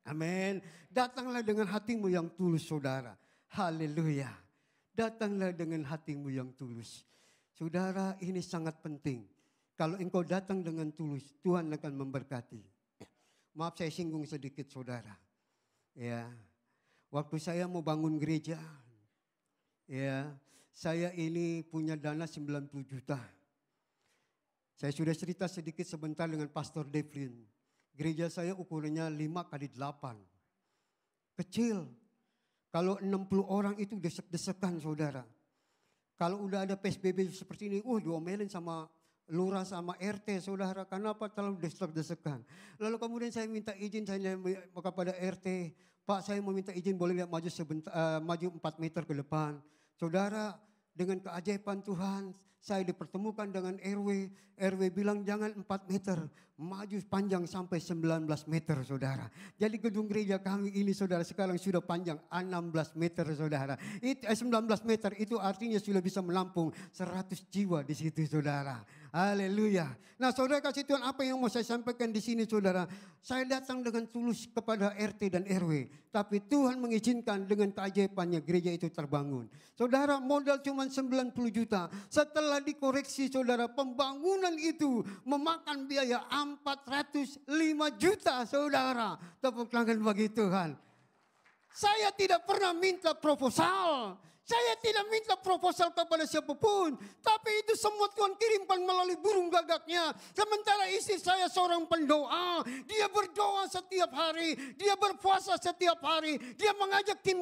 Amin. Datanglah dengan hatimu yang tulus saudara. Haleluya. Datanglah dengan hatimu yang tulus. Saudara, ini sangat penting. Kalau engkau datang dengan tulus, Tuhan akan memberkati. Maaf saya singgung sedikit saudara. Ya, waktu saya mau bangun gereja, ya, saya ini punya dana 90 juta. Saya sudah cerita sedikit sebentar dengan Pastor Devlin. Gereja saya ukurannya 5x8. Kecil. Kalau 60 orang itu desek-desekan saudara. Kalau udah ada PSBB seperti ini, diomelin sama lurah sama RT saudara. Kenapa terlalu desek-desekan? Lalu kemudian saya minta izin saya kepada RT. Pak, saya mau minta izin boleh nggak maju maju 4 meter ke depan. Saudara, dengan keajaiban Tuhan, saya dipertemukan dengan RW. RW bilang jangan 4 meter, maju panjang sampai 19 meter saudara. Jadi gedung gereja kami ini saudara sekarang sudah panjang 16 meter saudara. 19 meter itu artinya sudah bisa menampung 100 jiwa di situ saudara. Haleluya. Nah saudara kasih Tuhan, apa yang mau saya sampaikan di sini saudara. Saya datang dengan tulus kepada RT dan RW. Tapi Tuhan mengizinkan dengan keajaibannya gereja itu terbangun. Saudara, modal cuma 90 juta. Setelah dikoreksi saudara, pembangunan itu memakan biaya 405 juta saudara. Tepuk tangan bagi Tuhan. Saya tidak pernah minta proposal. Saya tidak minta proposal kepada siapapun. Tapi itu semua Tuhan kirimkan melalui burung gagaknya. Sementara istri saya seorang pendoa. Dia berdoa setiap hari. Dia berpuasa setiap hari. Dia mengajak tim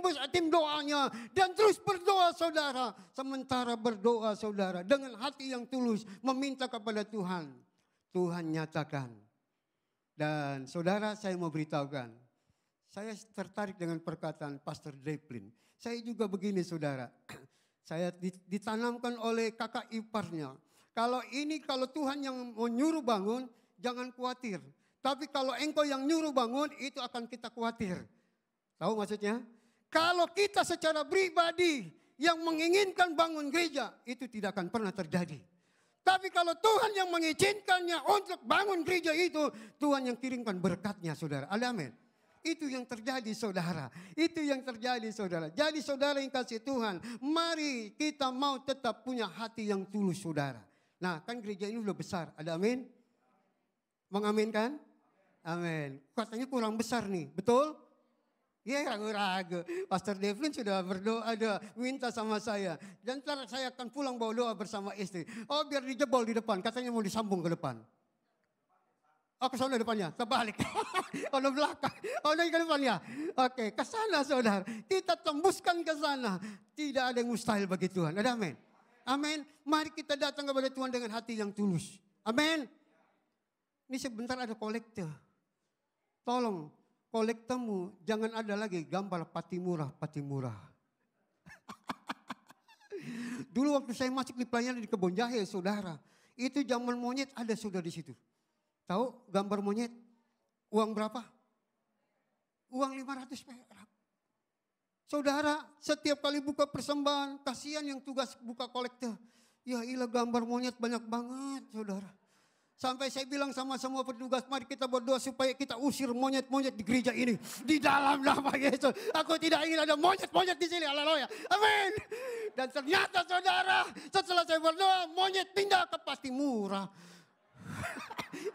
doanya. Dan terus berdoa saudara. Sementara berdoa saudara. Dengan hati yang tulus. Meminta kepada Tuhan. Tuhan nyatakan. Dan saudara, saya mau beritahukan. Saya tertarik dengan perkataan Pastor Devlin. Saya juga begini saudara. Saya ditanamkan oleh kakak iparnya. Kalau Tuhan yang menyuruh bangun, jangan khawatir. Tapi kalau engkau yang nyuruh bangun, itu akan kita khawatir. Tahu maksudnya? Kalau kita secara pribadi yang menginginkan bangun gereja, itu tidak akan pernah terjadi. Tapi kalau Tuhan yang mengizinkannya untuk bangun gereja itu, Tuhan yang kirimkan berkatnya saudara. Amin. Itu yang terjadi saudara. Itu yang terjadi saudara. Jadi saudara yang kasih Tuhan, mari kita mau tetap punya hati yang tulus saudara. Nah kan gereja ini udah besar, ada amin? Mengaminkan? Amin. Katanya kurang besar nih, betul? Ya ragu-ragu. Pastor Devlin sudah berdoa, minta sama saya. Dan ntar saya akan pulang bawa doa bersama istri. Oh biar dijebol di depan, katanya mau disambung ke depan. Oh ke sana depannya, terbalik. Oh belakang, oh ke depannya. Oke, ke sana saudara. Kita tembuskan ke sana. Tidak ada yang mustahil bagi Tuhan. Ada amin? Amin. Mari kita datang kepada Tuhan dengan hati yang tulus. Amin. Ini sebentar ada kolekte. Tolong kolektemu jangan ada lagi gambar Patimura, Patimura. Dulu waktu saya masuk di pelayanan di Kebon Jahe, saudara. Itu zaman monyet ada sudah di situ. Tahu gambar monyet? Uang berapa? Uang 500 perak. Saudara, setiap kali buka persembahan, kasihan yang tugas buka kolektor. Ya ilah gambar monyet banyak banget, saudara. Sampai saya bilang sama semua petugas, mari kita berdoa supaya kita usir monyet-monyet di gereja ini. Di dalam nama Yesus. Aku tidak ingin ada monyet-monyet di sini. Haleluya. Amin. Dan ternyata saudara, setelah saya berdoa, monyet pindah ke Patimura.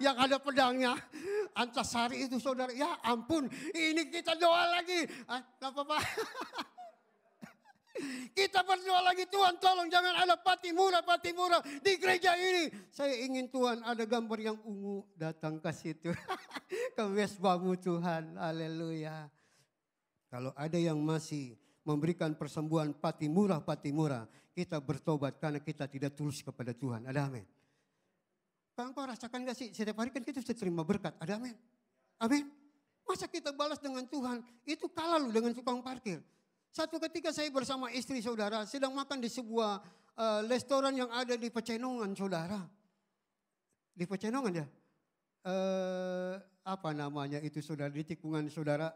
Yang ada pedangnya. Antasari itu saudara. Ya ampun, ini kita doa lagi. Apa-apa. Kita berdoa lagi, Tuhan tolong jangan ada Patimura di gereja ini. Saya ingin Tuhan ada gambar yang ungu datang ke situ. Ke mesbahmu Tuhan, haleluya. Kalau ada yang masih memberikan persembahan Patimura, kita bertobat karena kita tidak tulus kepada Tuhan. Ada amin. Kau rasakan gak sih, setiap hari kan kita sudah terima berkat, ada amin. Amin. Masa kita balas dengan Tuhan, itu kalah lu dengan tukang parkir. Satu ketika saya bersama istri saudara sedang makan di sebuah restoran yang ada di Pecenongan saudara. Di Pecenongan ya? Apa namanya itu saudara, di tikungan saudara.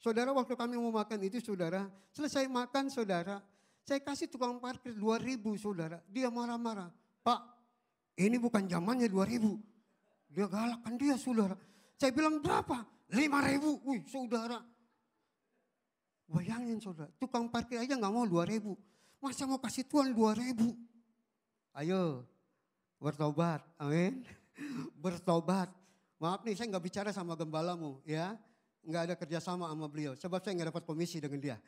Saudara waktu kami mau makan itu saudara, selesai makan saudara, saya kasih tukang parkir 2.000 saudara. Dia marah-marah. Pak, ini bukan zamannya 2.000. Dia galakkan dia saudara. Saya bilang berapa? 5.000. Wih saudara. Bayangin saudara, tukang parkir aja gak mau 2.000. Masa mau kasih Tuhan 2.000? Ayo, bertobat, amin. Bertobat. Maaf nih saya gak bicara sama gembalamu ya. Gak ada kerjasama sama beliau, sebab saya gak dapat komisi dengan dia.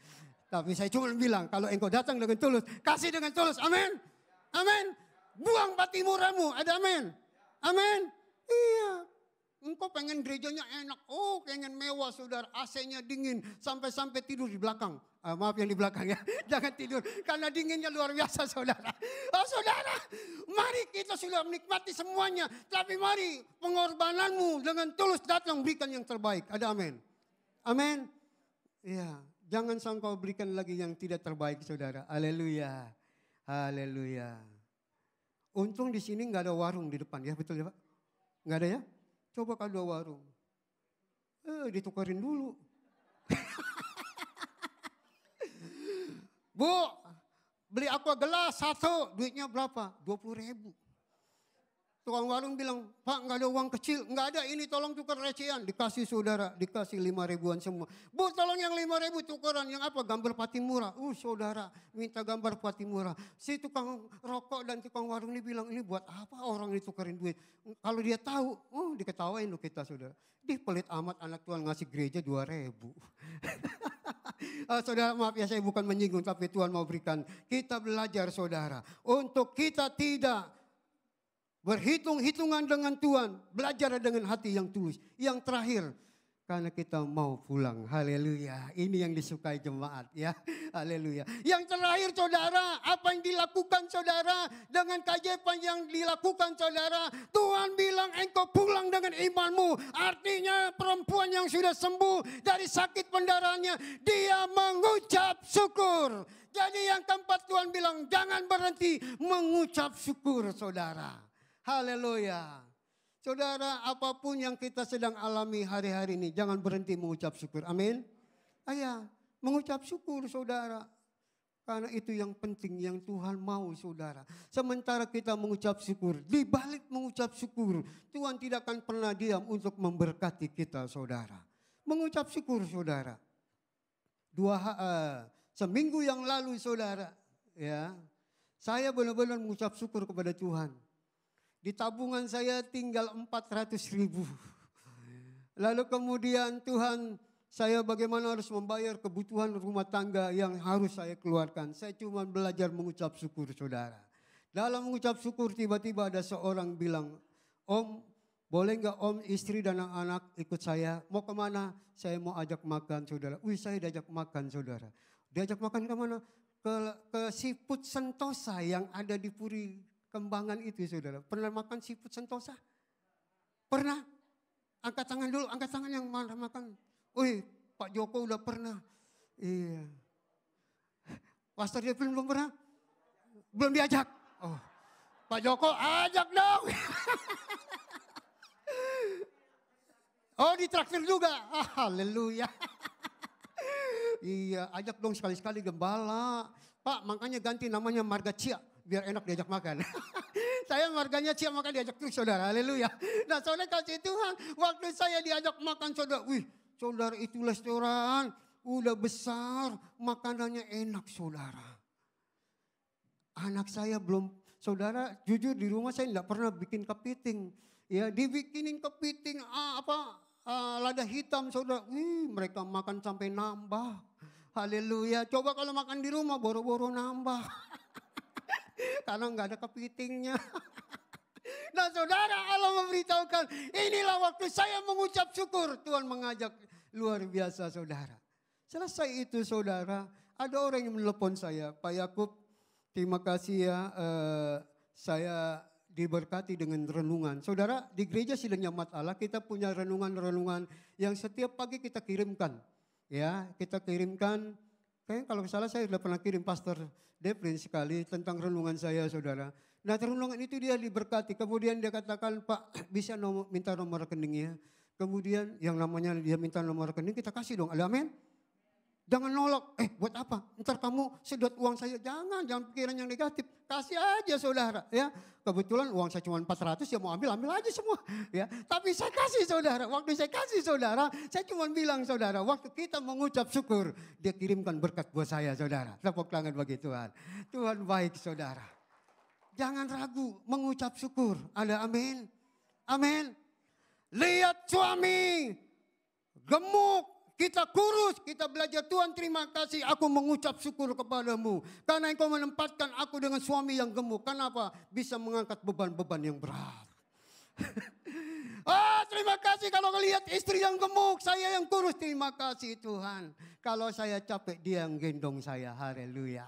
Tapi saya cuma bilang, kalau engkau datang dengan tulus, kasih dengan tulus, amin. Amin. Buang Patimuramu, ada amin. Amin. Iya. Engkau pengen gerejanya enak, oh pengen mewah saudara, AC-nya dingin, sampai-sampai tidur di belakang. Maaf yang di belakang ya, jangan tidur karena dinginnya luar biasa saudara. Oh saudara, mari kita sudah menikmati semuanya, tapi mari pengorbananmu dengan tulus datang berikan yang terbaik. Ada amin? Amin? Iya, jangan sangkau berikan lagi yang tidak terbaik saudara. Haleluya, haleluya. Untung di sini nggak ada warung di depan ya, betul ya Pak? Nggak ada ya? Coba kalau dua warung. Ditukarin dulu. Bu, beli aqua gelas 1, duitnya berapa? 20.000. Tukang warung bilang, Pak nggak ada uang kecil. Nggak ada, ini tolong tukar recehan. Dikasih saudara, dikasih 5.000-an semua. Bu tolong yang 5.000 tukaran, yang apa? Gambar Patimura. Saudara minta gambar Patimura. Si tukang rokok dan tukang warung ini bilang, ini buat apa orang ini tukarin duit? Kalau dia tahu, diketawain loh kita saudara. Di pelit amat anak Tuhan ngasih gereja 2.000. Saudara maaf ya saya bukan menyinggung, tapi Tuhan mau berikan. Kita belajar saudara, untuk kita tidak berhitung-hitungan dengan Tuhan, belajar dengan hati yang tulus. Yang terakhir, karena kita mau pulang. Haleluya. Ini yang disukai jemaat ya. Haleluya. Yang terakhir saudara, apa yang dilakukan saudara dengan keajaiban yang dilakukan saudara. Tuhan bilang engkau pulang dengan imanmu. Artinya perempuan yang sudah sembuh dari sakit pendarahannya, dia mengucap syukur. Jadi yang keempat Tuhan bilang jangan berhenti mengucap syukur saudara. Haleluya. Saudara, apapun yang kita sedang alami hari-hari ini, jangan berhenti mengucap syukur. Amin. Mengucap syukur saudara. Karena itu yang penting, yang Tuhan mau saudara. Sementara kita mengucap syukur, di balik mengucap syukur, Tuhan tidak akan pernah diam untuk memberkati kita saudara. Mengucap syukur saudara. Seminggu yang lalu saudara, ya, saya benar-benar mengucap syukur kepada Tuhan. Di tabungan saya tinggal 400.000. Lalu kemudian Tuhan, saya bagaimana harus membayar kebutuhan rumah tangga yang harus saya keluarkan. Saya cuma belajar mengucap syukur saudara. Dalam mengucap syukur tiba-tiba ada seorang bilang, Om boleh nggak Om istri dan anak-anak ikut saya? Mau kemana? Saya mau ajak makan saudara. Saya diajak makan saudara. Diajak makan kemana? Ke Seafood Sentosa yang ada di Puri Kembangan itu saudara. Pernah makan seafood Sentosa? Pernah? Angkat tangan dulu, angkat tangan yang mana makan. Pak Joko udah pernah. Iya. Pastor Devin belum pernah? Belum diajak? Oh, Pak Joko ajak dong. Oh, ditraktir juga. Haleluya. Iya, ajak dong sekali-sekali gembala. Pak, makanya ganti namanya Marga Cia, biar enak diajak makan. Saya marganya Cia, maka diajak terus saudara. Haleluya. Nah saudara kasih Tuhan, waktu saya diajak makan saudara. Wih, saudara itu restoran, udah besar, makanannya enak saudara. Anak saya belum, saudara jujur di rumah saya tidak pernah bikin kepiting. Ya dibikinin kepiting lada hitam saudara. Wih, mereka makan sampai nambah. Haleluya. Coba kalau makan di rumah boro-boro nambah. Karena nggak ada kepitingnya. Nah saudara, Allah memberitahukan, inilah waktu saya mengucap syukur. Tuhan mengajak luar biasa saudara. Selesai itu saudara, ada orang yang menelepon saya, Pak Yakub, terima kasih ya, saya diberkati dengan renungan. Saudara, di gereja Sidang Jemaat Allah kita punya renungan-renungan yang setiap pagi kita kirimkan. Ya, kita kirimkan. Kayaknya kalau salah saya sudah pernah kirim Pastor Devin sekali tentang renungan saya saudara. Nah renungan itu dia diberkati. Kemudian dia katakan, Pak bisa minta nomor rekeningnya. Kemudian yang namanya dia minta nomor rekening kita kasih dong. Amin. Jangan nolak. Buat apa? Ntar kamu sedot uang saya. Jangan pikiran yang negatif. Kasih aja saudara. Ya, kebetulan uang saya cuma 400 ya mau ambil aja semua. Ya, tapi saya kasih saudara. Waktu saya kasih saudara, saya cuma bilang saudara, waktu kita mengucap syukur, dia kirimkan berkat buat saya saudara. Tepuk tangan bagi Tuhan. Tuhan baik saudara. Jangan ragu mengucap syukur. Ada amin. Amin. Lihat suami gemuk. Kita kurus, kita belajar Tuhan terima kasih aku mengucap syukur kepadamu. Karena engkau menempatkan aku dengan suami yang gemuk. Kenapa? Bisa mengangkat beban-beban yang berat. Terima kasih kalau melihat istri yang gemuk, saya yang kurus. Terima kasih Tuhan. Kalau saya capek dia yang gendong saya. Haleluya.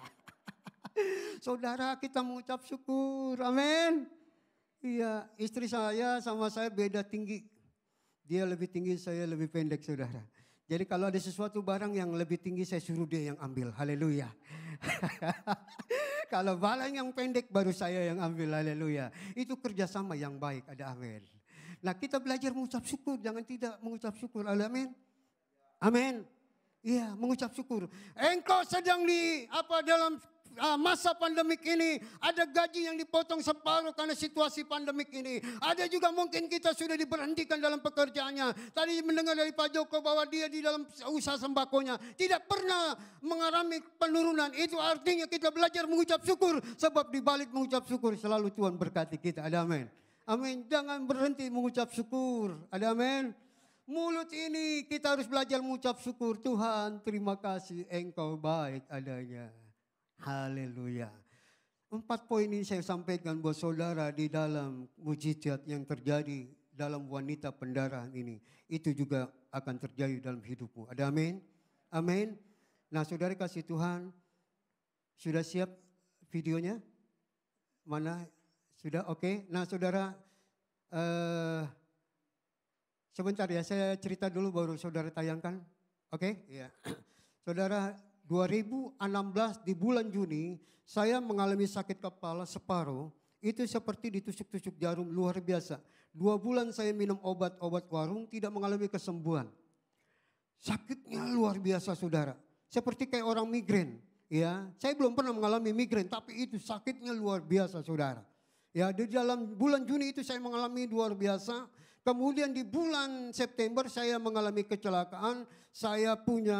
Saudara kita mengucap syukur. Amin. Iya, istri saya sama saya beda tinggi. Dia lebih tinggi, saya lebih pendek saudara. Jadi kalau ada sesuatu barang yang lebih tinggi saya suruh dia yang ambil. Haleluya. Kalau barang yang pendek baru saya yang ambil. Haleluya. Itu kerjasama yang baik. Ada amin. Nah kita belajar mengucap syukur. Jangan tidak mengucap syukur. Amin. Amin. Iya mengucap syukur. Engkau sedang dalam masa pandemik ini ada gaji yang dipotong separuh karena situasi pandemik ini. Ada juga mungkin kita sudah diberhentikan dalam pekerjaannya. Tadi mendengar dari Pak Joko bahwa dia di dalam usaha sembakonya tidak pernah mengalami penurunan. Itu artinya kita belajar mengucap syukur. Sebab di balik mengucap syukur selalu Tuhan berkati kita. Ada amin. Amin. Jangan berhenti mengucap syukur. Ada amin. Mulut ini kita harus belajar mengucap syukur. Tuhan terima kasih engkau baik adanya. Haleluya. 4 poin ini saya sampaikan buat saudara di dalam mujizat yang terjadi dalam wanita pendarahan ini. Itu juga akan terjadi dalam hidupmu. Ada amin? Amin. Nah saudara kasih Tuhan, sudah siap videonya? Mana? Sudah oke. Nah saudara, sebentar ya saya cerita dulu baru saudara tayangkan. Oke? Iya. Saudara, 2016 di bulan Juni saya mengalami sakit kepala separuh. Itu seperti ditusuk-tusuk jarum luar biasa. 2 bulan saya minum obat-obat warung tidak mengalami kesembuhan. Sakitnya luar biasa saudara. Seperti kayak orang migrain. Ya, saya belum pernah mengalami migrain tapi itu sakitnya luar biasa saudara. Ya, di dalam bulan Juni itu saya mengalami luar biasa. Kemudian di bulan September saya mengalami kecelakaan. Saya punya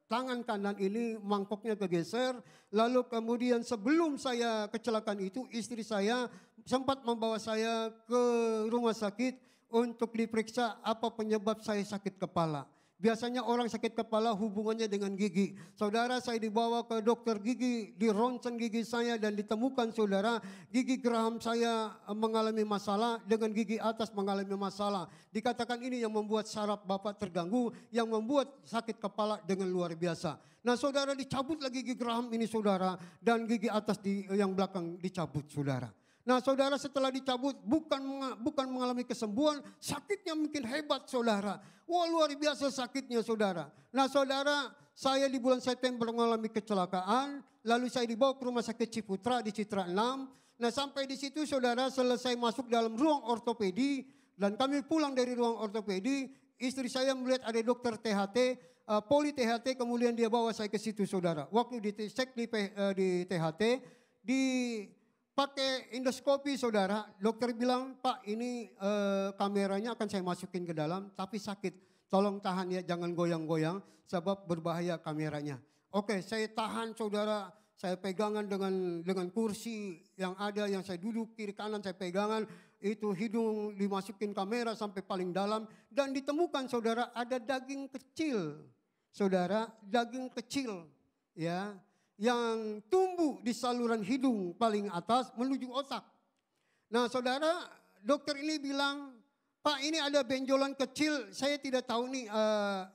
tangan kanan ini mangkoknya kegeser. Lalu kemudian sebelum saya kecelakaan itu istri saya sempat membawa saya ke rumah sakit untuk diperiksa apa penyebab saya sakit kepala. Biasanya orang sakit kepala hubungannya dengan gigi. Saudara saya dibawa ke dokter gigi, di ronsen gigi saya dan ditemukan saudara gigi geraham saya mengalami masalah dengan gigi atas mengalami masalah. Dikatakan ini yang membuat saraf Bapak terganggu, yang membuat sakit kepala dengan luar biasa. Nah saudara dicabut lagi gigi geraham ini saudara dan gigi atas yang belakang dicabut saudara. Nah saudara setelah dicabut bukan mengalami kesembuhan, sakitnya mungkin hebat saudara. Wah luar biasa sakitnya saudara. Nah saudara, saya di bulan September mengalami kecelakaan, lalu saya dibawa ke rumah sakit Ciputra di Citra 6. Nah sampai di situ saudara selesai masuk dalam ruang ortopedi dan kami pulang dari ruang ortopedi, istri saya melihat ada dokter THT, poli THT, kemudian dia bawa saya ke situ saudara. Waktu dicek di THT, pakai endoskopi saudara, dokter bilang, Pak ini kameranya akan saya masukin ke dalam tapi sakit. Tolong tahan ya, jangan goyang-goyang sebab berbahaya kameranya. Oke, saya tahan saudara, saya pegangan dengan kursi yang ada, yang saya duduk kiri kanan saya pegangan. Itu hidung dimasukin kamera sampai paling dalam dan ditemukan saudara ada daging kecil. Saudara, daging kecil ya, yang tumbuh di saluran hidung paling atas menuju otak. Nah saudara, dokter ini bilang, Pak ini ada benjolan kecil, saya tidak tahu nih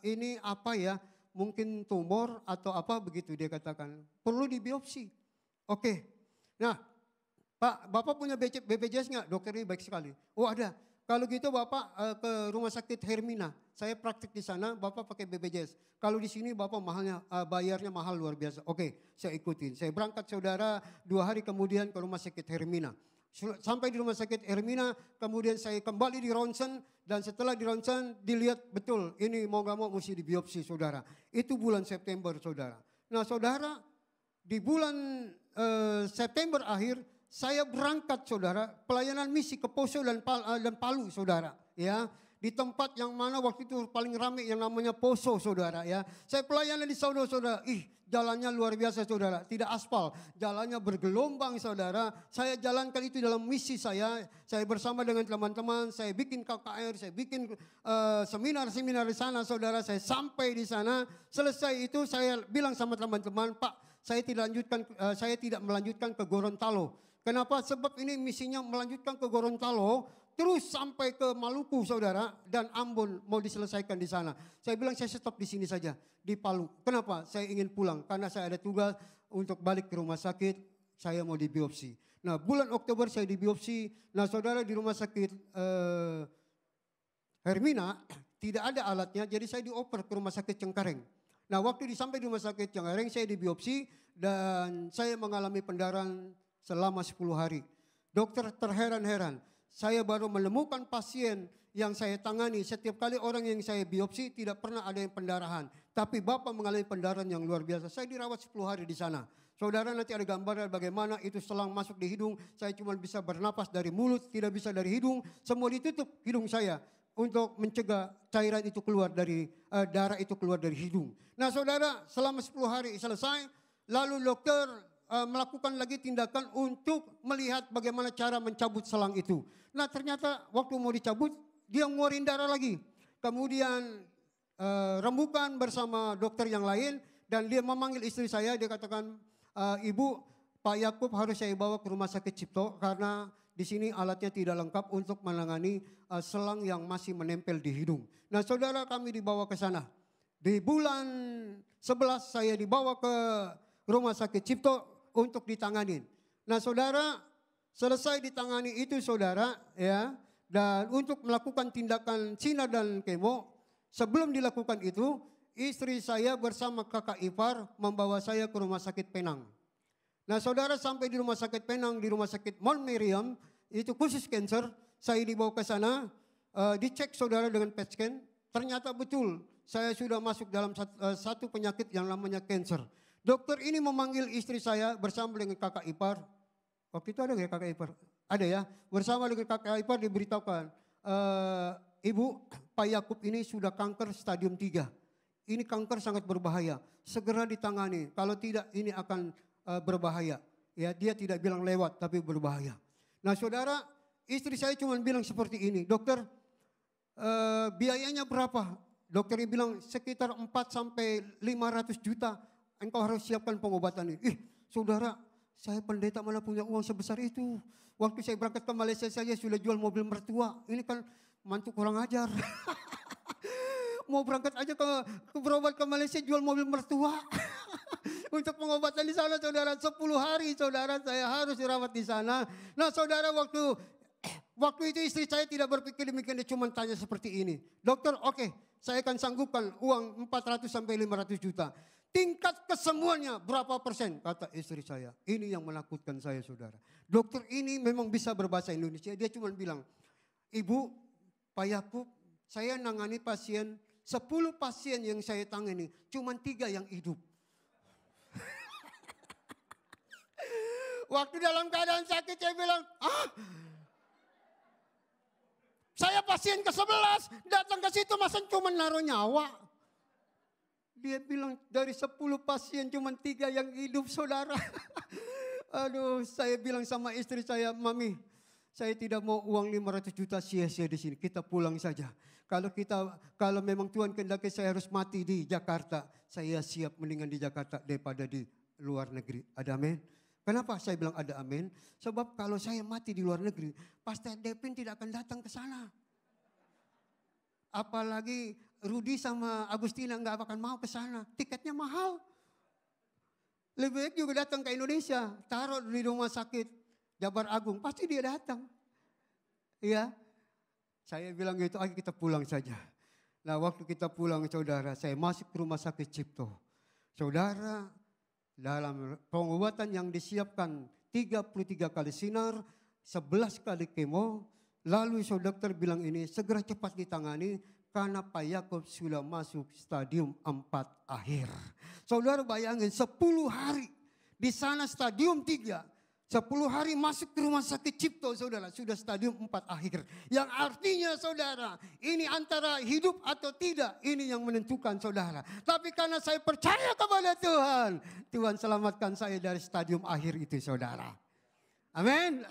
ini apa ya, mungkin tumor atau apa begitu dia katakan. Perlu dibiopsi. Oke, nah Pak Bapak punya BPJS nggak? Dokter ini baik sekali. Oh ada. Kalau gitu Bapak ke rumah sakit Hermina. Saya praktik di sana, Bapak pakai BPJS. Kalau di sini Bapak bayarnya mahal luar biasa. Oke, saya ikutin. Saya berangkat saudara 2 hari kemudian ke rumah sakit Hermina. Sampai di rumah sakit Hermina, kemudian saya kembali di ronsen. Dan setelah di ronsen dilihat betul ini mau gak mau mesti dibiopsi saudara. Itu bulan September saudara. Nah saudara, di bulan September akhir, saya berangkat saudara, pelayanan misi ke Poso dan Palu saudara. Ya, di tempat yang mana waktu itu paling ramai yang namanya Poso saudara ya. Saya pelayanan di sana saudara, jalannya luar biasa saudara, tidak aspal, jalannya bergelombang saudara. Saya jalankan itu dalam misi saya bersama dengan teman-teman, saya bikin KKR, saya bikin seminar-seminar di sana saudara. Saya sampai di sana, selesai itu saya bilang sama teman-teman, Pak saya tidak melanjutkan ke Gorontalo. Kenapa? Sebab ini misinya melanjutkan ke Gorontalo, terus sampai ke Maluku saudara, dan Ambon mau diselesaikan di sana. Saya bilang saya stop di sini saja, di Palu. Kenapa? Saya ingin pulang, karena saya ada tugas untuk balik ke rumah sakit, saya mau dibiopsi. Nah bulan Oktober saya dibiopsi, nah saudara di rumah sakit Hermina tidak ada alatnya, jadi saya dioper ke rumah sakit Cengkareng. Nah waktu sampai di rumah sakit Cengkareng saya dibiopsi dan saya mengalami pendarahan selama 10 hari. Dokter terheran-heran, saya baru menemukan pasien yang saya tangani. Setiap kali orang yang saya biopsi tidak pernah ada yang pendarahan. Tapi Bapak mengalami pendarahan yang luar biasa. Saya dirawat 10 hari di sana. Saudara nanti ada gambaran bagaimana itu selang masuk di hidung. Saya cuma bisa bernapas dari mulut, tidak bisa dari hidung. Semua ditutup hidung saya untuk mencegah cairan itu keluar dari, darah itu keluar dari hidung. Nah saudara, selama 10 hari selesai, lalu dokter melakukan lagi tindakan untuk melihat bagaimana cara mencabut selang itu. Nah ternyata waktu mau dicabut, dia ngeluarin darah lagi. Kemudian rembukan bersama dokter yang lain dan dia memanggil istri saya, dia katakan, Ibu, Pak Yakub harus saya bawa ke rumah sakit Cipto karena di sini alatnya tidak lengkap untuk menangani selang yang masih menempel di hidung. Nah saudara, kami dibawa ke sana. Di bulan 11 saya dibawa ke rumah sakit Cipto untuk ditanganin. Nah saudara, selesai ditangani itu saudara ya, dan untuk melakukan tindakan sinar dan kemo, sebelum dilakukan itu istri saya bersama kakak ipar membawa saya ke rumah sakit Penang. Nah saudara, sampai di rumah sakit Penang, di rumah sakit Mount Meriam, itu khusus cancer, saya dibawa ke sana, dicek saudara dengan PET scan, ternyata betul saya sudah masuk dalam satu penyakit yang namanya cancer. Dokter ini memanggil istri saya bersama dengan kakak ipar. Waktu itu ada nggak kakak ipar? Ada ya. Bersama dengan kakak ipar diberitahukan, Ibu, Pak Yakub ini sudah kanker stadium 3. Ini kanker sangat berbahaya. Segera ditangani. Kalau tidak ini akan berbahaya. Ya, dia tidak bilang lewat tapi berbahaya. Nah saudara, istri saya cuma bilang seperti ini, dokter biayanya berapa? Dokternya bilang sekitar 4 sampai 500 juta. Engkau harus siapkan pengobatan ini. Saudara, saya pendeta mana punya uang sebesar itu. Waktu saya berangkat ke Malaysia saya sudah jual mobil mertua. Ini kan mantu kurang ajar. Mau berangkat aja ke berobat ke Malaysia jual mobil mertua. untuk pengobatan di sana saudara. 10 hari saudara saya harus dirawat di sana. Nah saudara waktu itu istri saya tidak berpikir demikian, dia cuma tanya seperti ini. Dokter oke, saya akan sanggupkan uang 400 sampai 500 juta. Tingkat kesembuhannya berapa persen? Kata istri saya. Ini yang menakutkan saya saudara. Dokter ini memang bisa berbahasa Indonesia. Dia cuma bilang, Ibu, Pak Yakub, saya nangani pasien, 10 pasien yang saya tangani, cuma 3 yang hidup. Waktu dalam keadaan sakit saya bilang, saya pasien ke-11, datang ke situ masa cuma naruh nyawa. Dia bilang dari 10 pasien cuma 3 yang hidup saudara. Aduh, saya bilang sama istri saya, Mami, saya tidak mau uang 500 juta sia-sia di sini. Kita pulang saja. Kalau memang Tuhan kehendaki saya harus mati di Jakarta, saya siap mendingan di Jakarta daripada di luar negeri. Ada amin? Kenapa saya bilang ada amin? Sebab kalau saya mati di luar negeri, Pastor Devin tidak akan datang ke sana. Apalagi Rudi sama Agustina nggak akan mau ke sana. Tiketnya mahal. Lebih baik juga datang ke Indonesia. Taruh di rumah sakit Jabar Agung. Pasti dia datang. Iya. Saya bilang gitu, ayo kita pulang saja. Nah waktu kita pulang saudara, saya masuk ke rumah sakit Cipto. Saudara, dalam pengobatan yang disiapkan 33 kali sinar, 11 kali kemo. Lalu dokter bilang ini segera cepat ditangani karena Pak Yakub sudah masuk stadium 4 akhir. Saudara bayangin 10 hari di sana stadium 3. 10 hari masuk ke rumah sakit Cipto saudara sudah stadium 4 akhir. Yang artinya saudara ini antara hidup atau tidak ini yang menentukan saudara. Tapi karena saya percaya kepada Tuhan. Tuhan selamatkan saya dari stadium akhir itu saudara. Amin.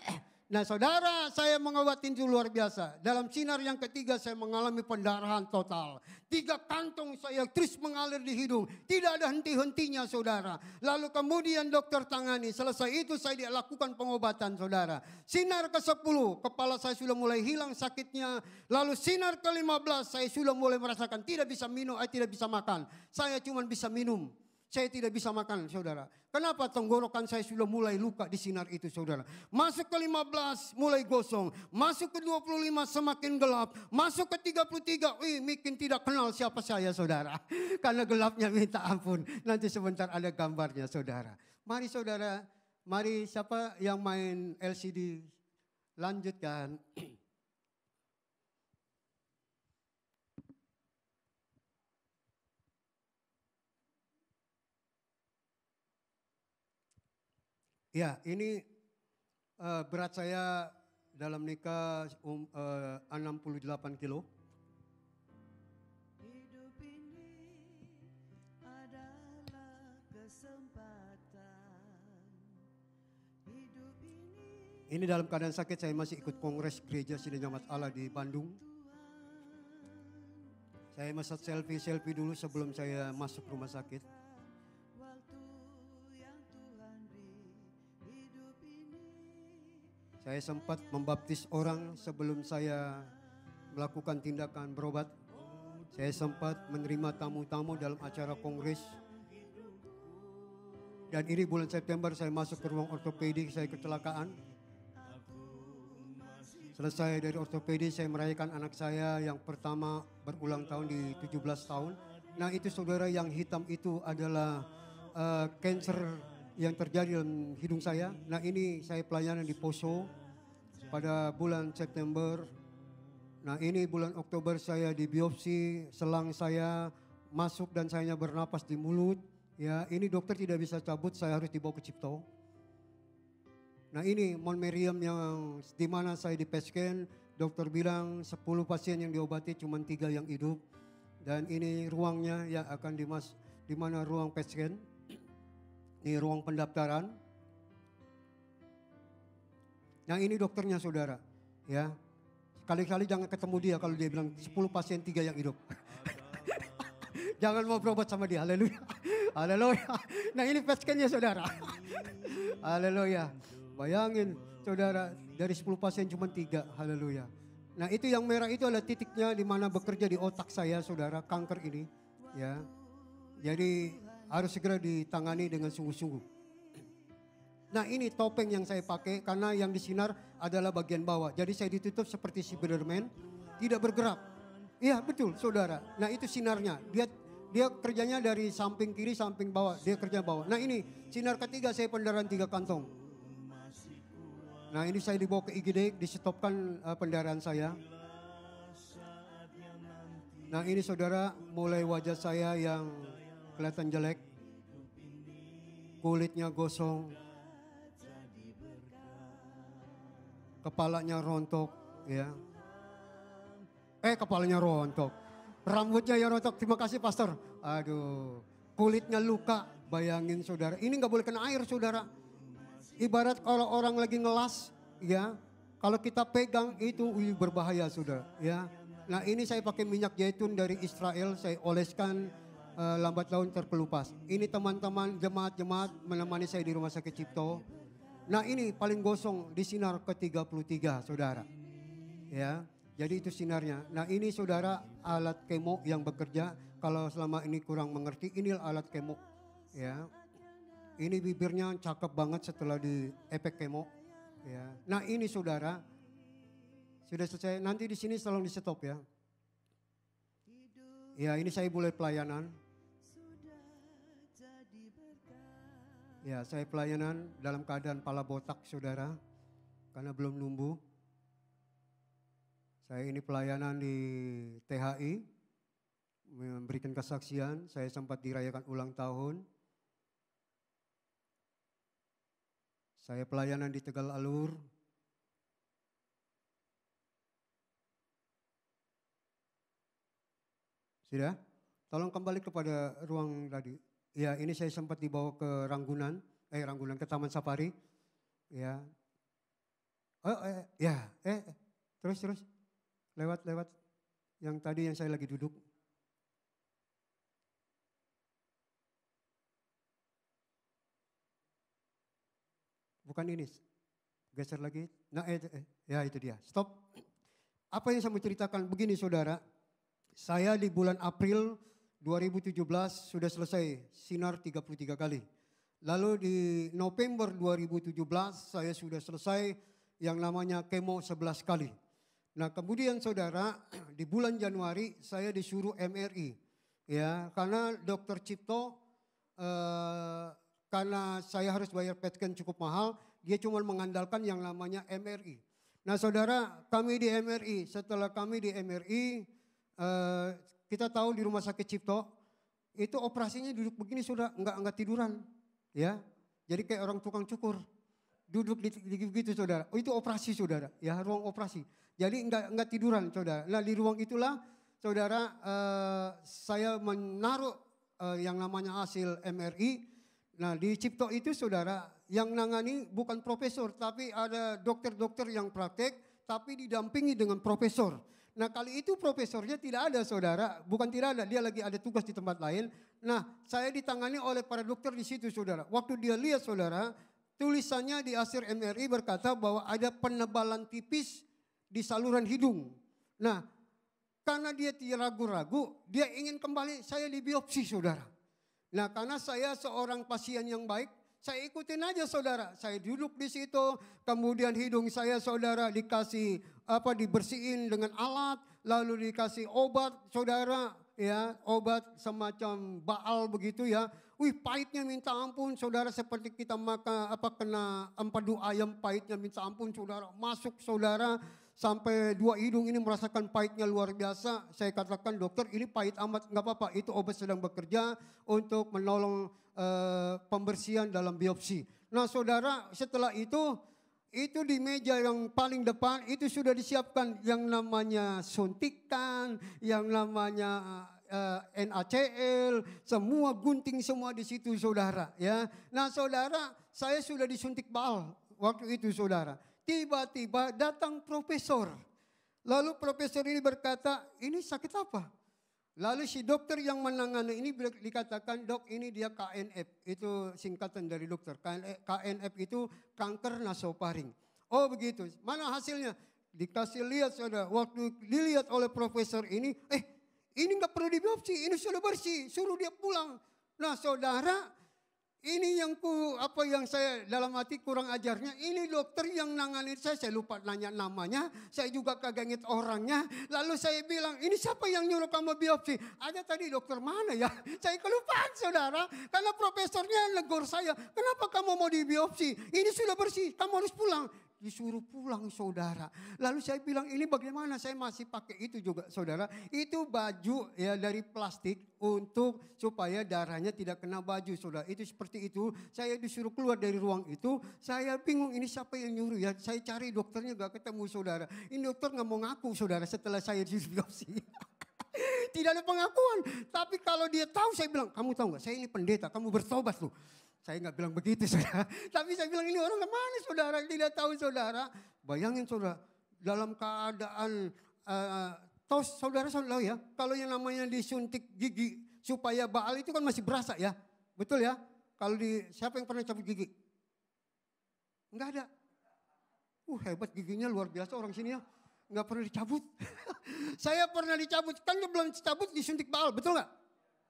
Nah saudara, saya mengobatin itu luar biasa. Dalam sinar yang ketiga saya mengalami pendarahan total. 3 kantong saya terus mengalir di hidung. Tidak ada henti-hentinya saudara. Lalu kemudian dokter tangani. Selesai itu saya lakukan pengobatan saudara. Sinar ke-10, kepala saya sudah mulai hilang sakitnya. Lalu sinar ke-15 saya sudah mulai merasakan tidak bisa minum, tidak bisa makan. Saya cuma bisa minum. Saya tidak bisa makan saudara. Kenapa? Tenggorokan saya sudah mulai luka di sinar itu saudara. Masuk ke 15 mulai gosong. Masuk ke 25 semakin gelap. Masuk ke 33 makin tidak kenal siapa saya saudara. Karena gelapnya minta ampun. Nanti sebentar ada gambarnya saudara. Mari saudara. Mari siapa yang main LCD lanjutkan. Ya, ini berat saya dalam nikah 68 kilo. Hidup ini adalah kesempatan. Hidup Ini dalam keadaan sakit saya masih ikut kongres gereja Sidang Jemaat Allah di Bandung. Saya masih selfie dulu sebelum saya masuk rumah sakit. Saya sempat membaptis orang sebelum saya melakukan tindakan berobat. Saya sempat menerima tamu-tamu dalam acara kongres. Dan ini bulan September saya masuk ke ruang ortopedi, saya kecelakaan. Selesai dari ortopedi saya merayakan anak saya yang pertama berulang tahun di 17 tahun. Nah itu saudara yang hitam itu adalah cancer yang terjadi dalam hidung saya. Nah ini saya pelayanan di Poso pada bulan September. Nah ini bulan Oktober saya di biopsi, selang saya masuk dan saya bernapas di mulut. Ya ini dokter tidak bisa cabut, saya harus dibawa ke Cipto. Nah ini Mount Meriam yang di mana saya di PET scan, dokter bilang 10 pasien yang diobati cuma 3 yang hidup. Dan ini ruangnya yang akan di mana ruang PET scan. Ini ruang pendaftaran. Nah ini dokternya saudara. Ya, kali-kali jangan ketemu dia kalau dia bilang 10 pasien 3 yang hidup. Jangan mau berobat sama dia. Haleluya. Haleluya. Nah ini PET scan-nya saudara. Haleluya. Bayangin saudara dari 10 pasien cuma 3. Haleluya. Nah itu yang merah itu adalah titiknya di mana bekerja di otak saya saudara, kanker ini. Ya. Jadi harus segera ditangani dengan sungguh-sungguh. Nah ini topeng yang saya pakai karena yang disinar adalah bagian bawah. Jadi saya ditutup seperti Spiderman, tidak bergerak. Iya betul saudara. Nah itu sinarnya. Dia kerjanya dari samping kiri, samping bawah. Dia kerja bawah. Nah ini sinar ketiga saya pendarahan 3 kantong. Nah ini saya dibawa ke IGD, disetopkan pendarahan saya. Nah ini saudara mulai wajah saya yang kelihatan jelek. Kulitnya gosong. Kepalanya rontok, ya. Kepalanya rontok. Rambutnya yang rontok, terima kasih pastor. Aduh, kulitnya luka, bayangin saudara. Ini gak boleh kena air saudara. Ibarat kalau orang lagi ngelas, ya. Kalau kita pegang itu berbahaya saudara, ya. Nah ini saya pakai minyak zaitun dari Israel, saya oleskan lambat laun terkelupas. Ini teman-teman jemaat-jemaat menemani saya di Rumah Sakit Cipto. Nah ini paling gosong di sinar ke-33 saudara. Ya, jadi itu sinarnya. Nah ini saudara alat kemo yang bekerja. Kalau selama ini kurang mengerti, ini alat kemo. Ya, ini bibirnya cakep banget setelah di efek kemo. Ya, nah ini saudara sudah selesai. Nanti di sini tolong di stop ya. Ya ini saya mulai pelayanan. Ya saya pelayanan dalam keadaan pala botak saudara. Karena belum numbuh. Saya ini pelayanan di THI. Memberikan kesaksian. Saya sempat dirayakan ulang tahun. Saya pelayanan di Tegal Alur. Sudah? Tolong kembali kepada ruang tadi. Ya, ini saya sempat dibawa ke Ranggunan ke Taman Safari. Ya. Terus. Lewat. Yang tadi yang saya lagi duduk. Bukan ini. Geser lagi. Nah, ya itu dia. Stop. Apa yang saya mau ceritakan begini saudara. Saya di bulan April 2017 sudah selesai sinar 33 kali. Lalu di November 2017 saya sudah selesai yang namanya kemo 11 kali. Nah kemudian saudara di bulan Januari saya disuruh MRI. Ya karena dokter Cipto karena saya harus bayar PET scan cukup mahal. Dia cuma mengandalkan yang namanya MRI. Nah saudara kami di MRI, setelah kami di MRI kita tahu di Rumah Sakit Cipto itu operasinya duduk begini sudah enggak tiduran, ya. Jadi kayak orang tukang cukur, duduk di begitu saudara. Oh itu operasi saudara, ya ruang operasi. Jadi enggak tiduran saudara. Nah di ruang itulah saudara saya menaruh yang namanya hasil MRI. Nah di Cipto itu saudara yang nangani bukan profesor tapi ada dokter-dokter yang praktek tapi didampingi dengan profesor. Nah kali itu profesornya tidak ada saudara, bukan tidak ada, dia lagi ada tugas di tempat lain. Nah saya ditangani oleh para dokter di situ saudara. Waktu dia lihat saudara, tulisannya di hasil MRI berkata bahwa ada penebalan tipis di saluran hidung. Nah karena dia tidak ragu-ragu, dia ingin kembali saya dibiopsi saudara. Nah karena saya seorang pasien yang baik, saya ikutin aja saudara. Saya duduk di situ, kemudian hidung saya saudara dikasih dibersihin dengan alat, lalu dikasih obat saudara, ya obat semacam baal begitu ya. Wih pahitnya minta ampun saudara, seperti kita makan kena empedu ayam pahitnya minta ampun saudara. Masuk saudara sampai 2 hidung ini merasakan pahitnya luar biasa. Saya katakan dokter ini pahit amat, nggak apa-apa itu obat sedang bekerja untuk menolong pembersihan dalam biopsi. Nah saudara setelah itu di meja yang paling depan itu sudah disiapkan yang namanya suntikan, yang namanya NaCl, semua gunting semua di situ saudara ya. Nah saudara saya sudah disuntik bal waktu itu saudara. Tiba-tiba datang profesor. Lalu profesor ini berkata ini sakit apa? Lalu si dokter yang menangani ini dikatakan dok ini dia KNF, itu singkatan dari dokter. KNF itu kanker nasofaring. Oh begitu, mana hasilnya? Dikasih lihat saudara, waktu dilihat oleh profesor ini gak perlu dibiopsi, ini sudah bersih, suruh dia pulang. Nah saudara, ini yang saya dalam hati kurang ajarnya. Ini dokter yang nangani saya lupa nanya namanya. Saya juga kagak inget orangnya. Lalu saya bilang, ini siapa yang nyuruh kamu biopsi? Ada tadi dokter mana ya? Saya kelupaan saudara. Karena profesornya negur saya, kenapa kamu mau dibiopsi? Ini sudah bersih, kamu harus pulang. Disuruh pulang saudara. Lalu saya bilang ini bagaimana, saya masih pakai itu juga saudara. Itu baju ya dari plastik untuk supaya darahnya tidak kena baju saudara. Itu seperti itu, saya disuruh keluar dari ruang itu. Saya bingung ini siapa yang nyuruh ya. Saya cari dokternya gak ketemu saudara. Ini dokter gak mau ngaku saudara setelah saya dibiopsi. Tidak ada pengakuan. Tapi kalau dia tahu saya bilang, kamu tahu gak saya ini pendeta, kamu bertobat loh. Saya nggak bilang begitu saudara. Tapi saya bilang ini orang kemana saudara, tidak tahu saudara. Bayangin saudara, dalam keadaan, saudara ya. Kalau yang namanya disuntik gigi supaya baal itu kan masih berasa ya. Betul ya? Kalau siapa yang pernah cabut gigi? Enggak ada. Hebat giginya luar biasa orang sini ya. Nggak pernah dicabut. Saya pernah dicabut, kan belum dicabut disuntik baal, betul nggak?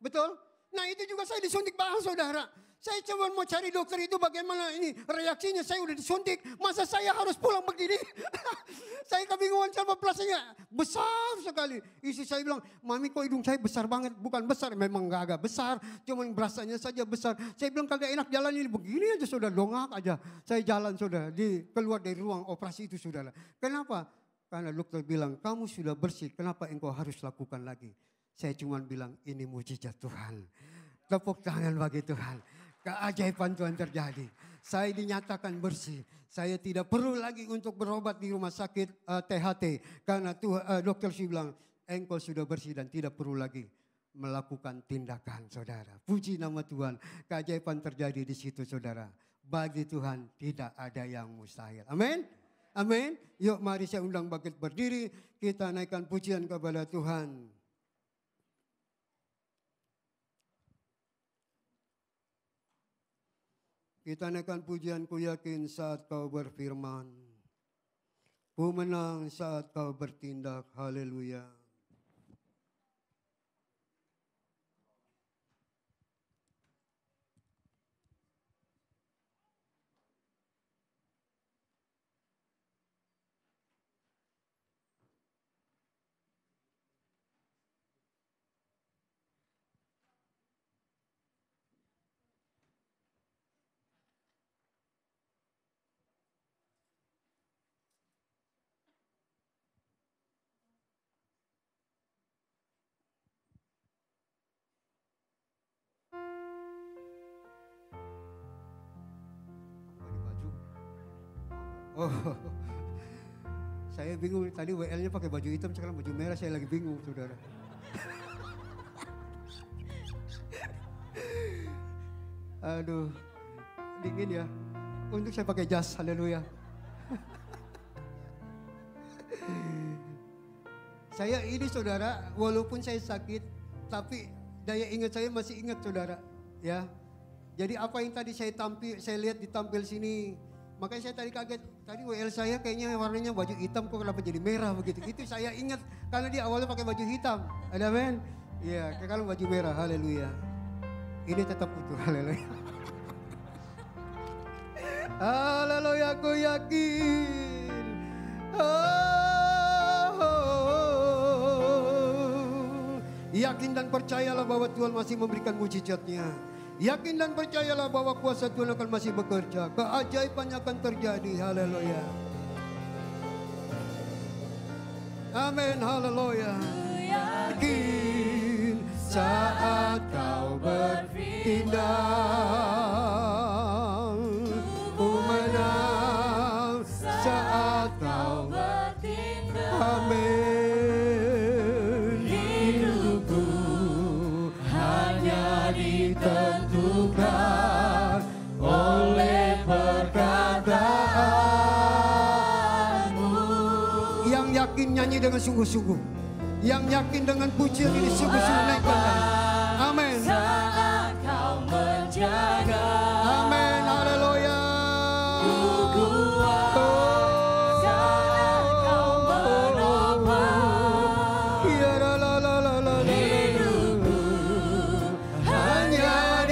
Betul? Nah itu juga saya disuntik baal saudara. Saya coba mau cari dokter itu bagaimana ini reaksinya, saya udah disuntik. Masa saya harus pulang begini? Saya kebingungan sama plastiknya, besar sekali. Istri saya bilang, mami kok hidung saya besar banget? Bukan besar, memang gak agak besar. Cuman berasanya saja besar. Saya bilang kagak enak jalan ini, begini aja saudara, dongak aja. Saya jalan saudara, keluar dari ruang operasi itu saudara. Kenapa? Karena dokter bilang, kamu sudah bersih, kenapa engkau harus lakukan lagi? Saya cuma bilang, ini mujizat Tuhan. Tepuk tangan bagi Tuhan. Keajaiban Tuhan terjadi. Saya dinyatakan bersih. Saya tidak perlu lagi untuk berobat di rumah sakit THT. Karena dokter sih bilang, engkau sudah bersih dan tidak perlu lagi melakukan tindakan saudara. Puji nama Tuhan. Keajaiban terjadi di situ saudara. Bagi Tuhan tidak ada yang mustahil. Amin. Amin. Yuk mari saya undang bangkit berdiri. Kita naikkan pujian kepada Tuhan. Kita naikkan pujian, ku yakin saat kau berfirman. Ku menang saat kau bertindak, haleluya. Oh, saya bingung tadi WL-nya pakai baju hitam, sekarang baju merah, saya lagi bingung saudara. Aduh, dingin ya. Untuk saya pakai jas, haleluya. Saya ini saudara, walaupun saya sakit, tapi daya ingat saya masih ingat saudara. Ya, jadi apa yang tadi saya lihat ditampil sini. Makanya saya tadi kaget, tadi WL saya kayaknya warnanya baju hitam kok kenapa jadi merah begitu. Itu saya ingat karena dia awalnya pakai baju hitam. Ada men? Iya, kalau baju merah, haleluya. Ini tetap utuh, haleluya. Haleluya, aku yakin. Yakin dan percayalah bahwa Tuhan masih memberikan mujizatnya. Yakin dan percayalah bahwa kuasa Tuhan akan masih bekerja. Keajaibannya akan terjadi. Haleluya. Amin. Haleluya. Yakin saat kau bertindak, ku menang saat kau bertindak. Amin. Hidupku hanya ditentukan oleh perkataanmu. Yang yakin nyanyi dengan sungguh-sungguh, yang yakin dengan pujian ini sungguh-sungguh naikkan. Amin. Saat kau menjaga, Amin. Haleluya. saat kau menopang, Ya la la la la la la. hidupku hanya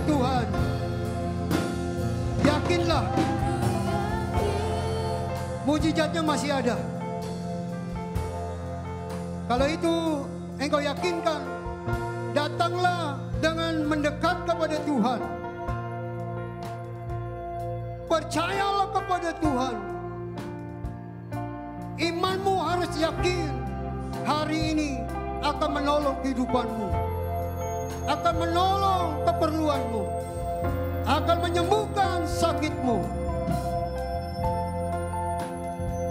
Tuhan, yakinlah mujizatnya masih ada. Kalau itu engkau yakinkan, datanglah dengan mendekat kepada Tuhan. Percayalah kepada Tuhan. Imanmu harus yakin hari ini akan menolong kehidupanmu, akan menolong keperluanmu, akan menyembuhkan sakitmu.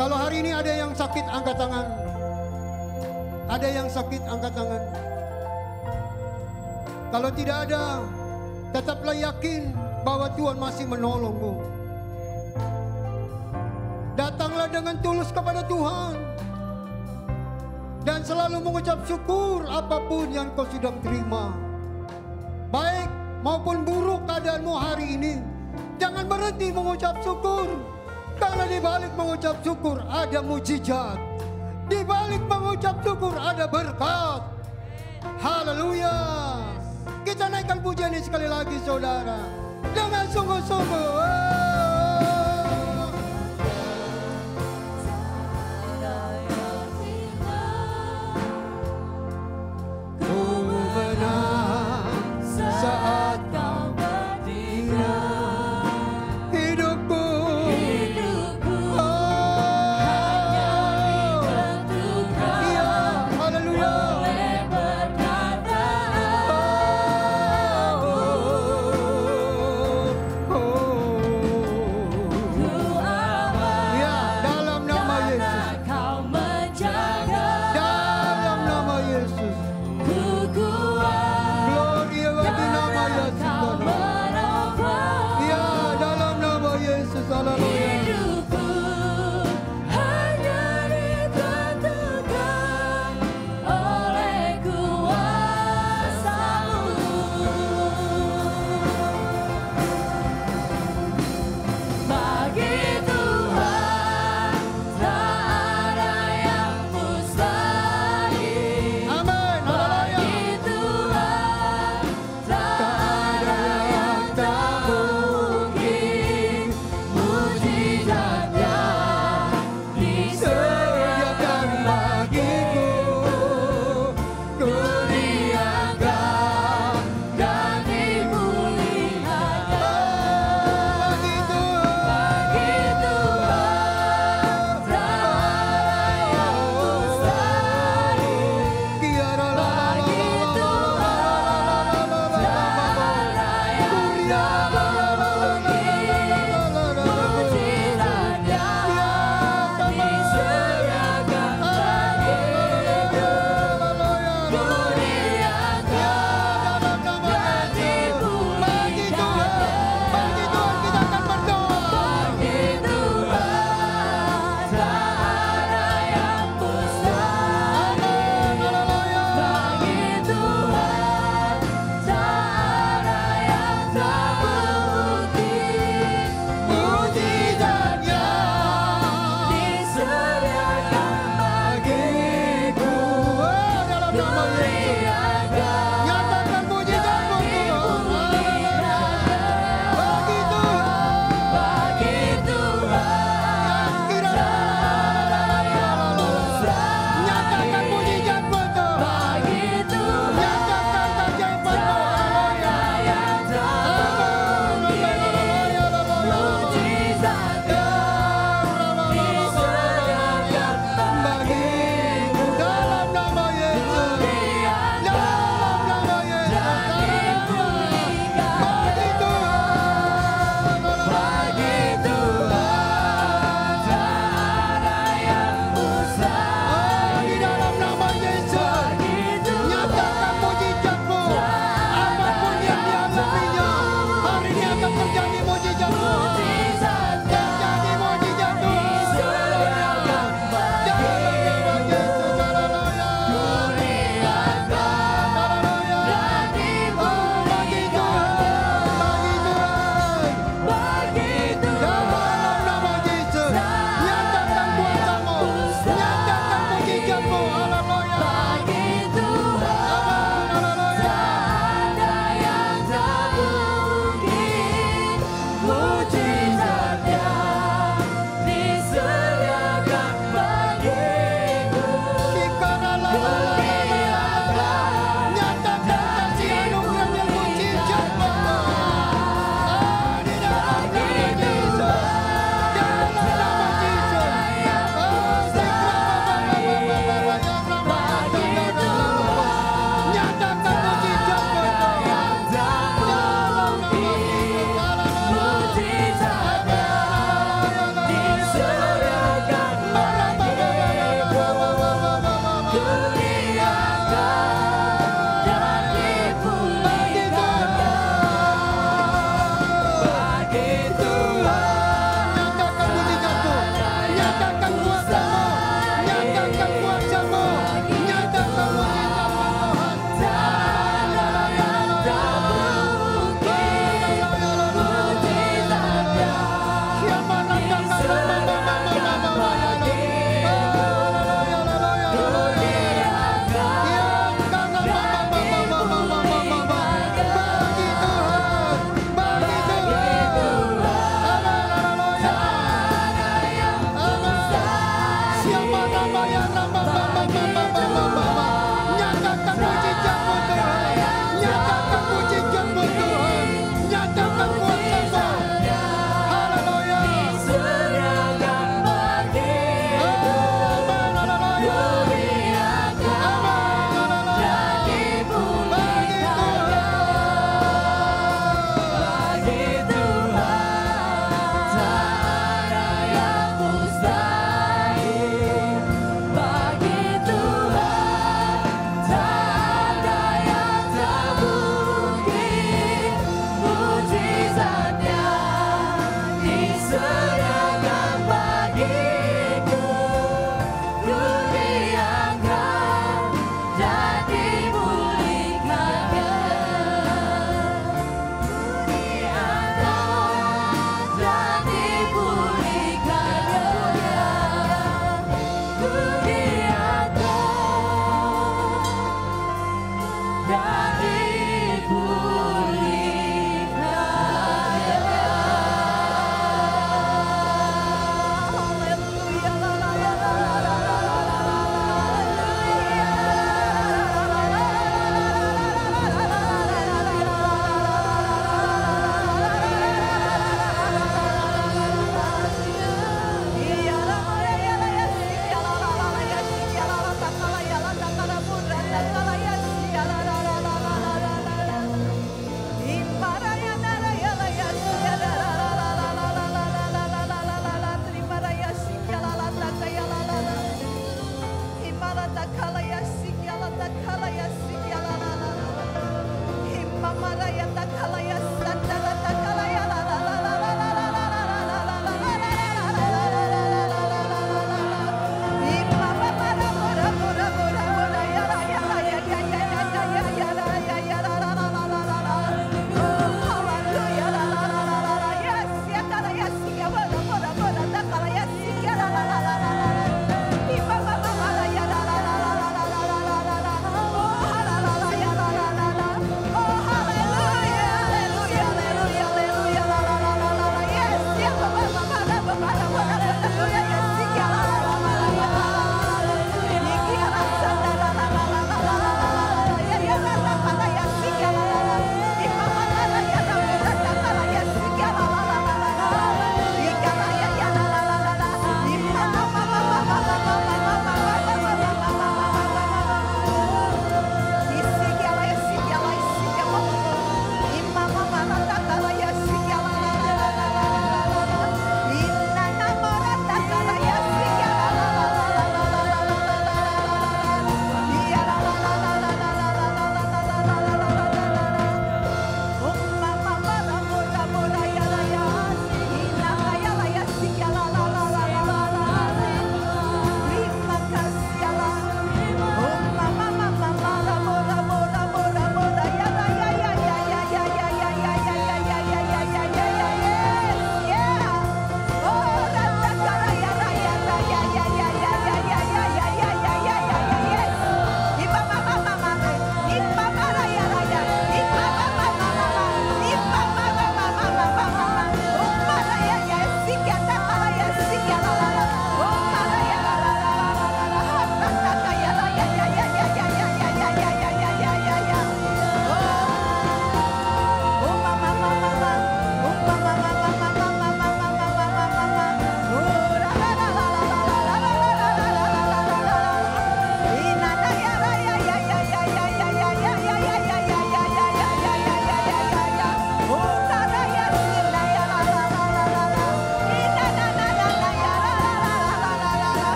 Kalau hari ini ada yang sakit, angkat tangan. Ada yang sakit, angkat tangan. Kalau tidak ada, tetaplah yakin bahwa Tuhan masih menolongmu. Datanglah dengan tulus kepada Tuhan dan selalu mengucap syukur apapun yang kau sudah terima, baik maupun buruk keadaanmu hari ini. Jangan berhenti mengucap syukur, karena di balik mengucap syukur ada mujizat. Di balik mengucap syukur ada berkat. Haleluya. Kita naikkan pujian ini sekali lagi, saudara, dengan sungguh-sungguh.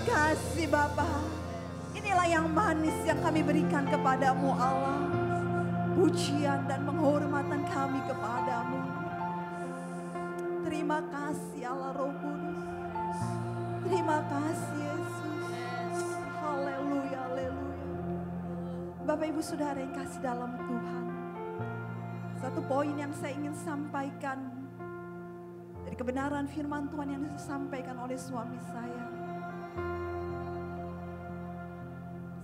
kasih Bapa. Inilah yang manis yang kami berikan kepadamu Allah. Pujian dan penghormatan kami kepadamu. Terima kasih Allah Roh Kudus. Terima kasih Yesus. Haleluya, haleluya. Bapak Ibu Saudara yang kasih dalam Tuhan. Satu poin yang saya ingin sampaikan dari kebenaran firman Tuhan yang disampaikan oleh suami saya.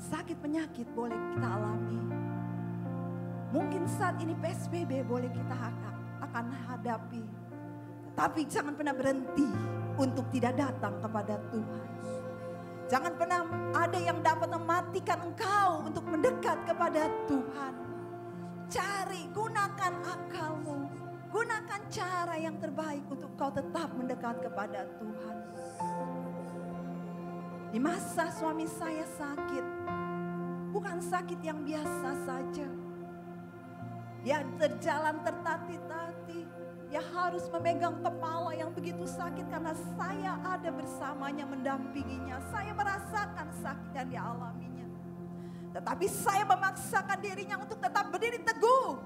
Sakit penyakit boleh kita alami. Mungkin saat ini PSBB boleh kita akan hadapi. Tapi jangan pernah berhenti untuk tidak datang kepada Tuhan. Jangan pernah ada yang dapat mematikan engkau untuk mendekat kepada Tuhan. Cari, gunakan akalmu. Gunakan cara yang terbaik untuk kau tetap mendekat kepada Tuhan. Di masa suami saya sakit, bukan sakit yang biasa saja. Dia berjalan tertatih-tatih. Dia harus memegang kepala yang begitu sakit karena saya ada bersamanya mendampinginya. Saya merasakan sakit yang dialaminya. Tetapi saya memaksakan dirinya untuk tetap berdiri teguh.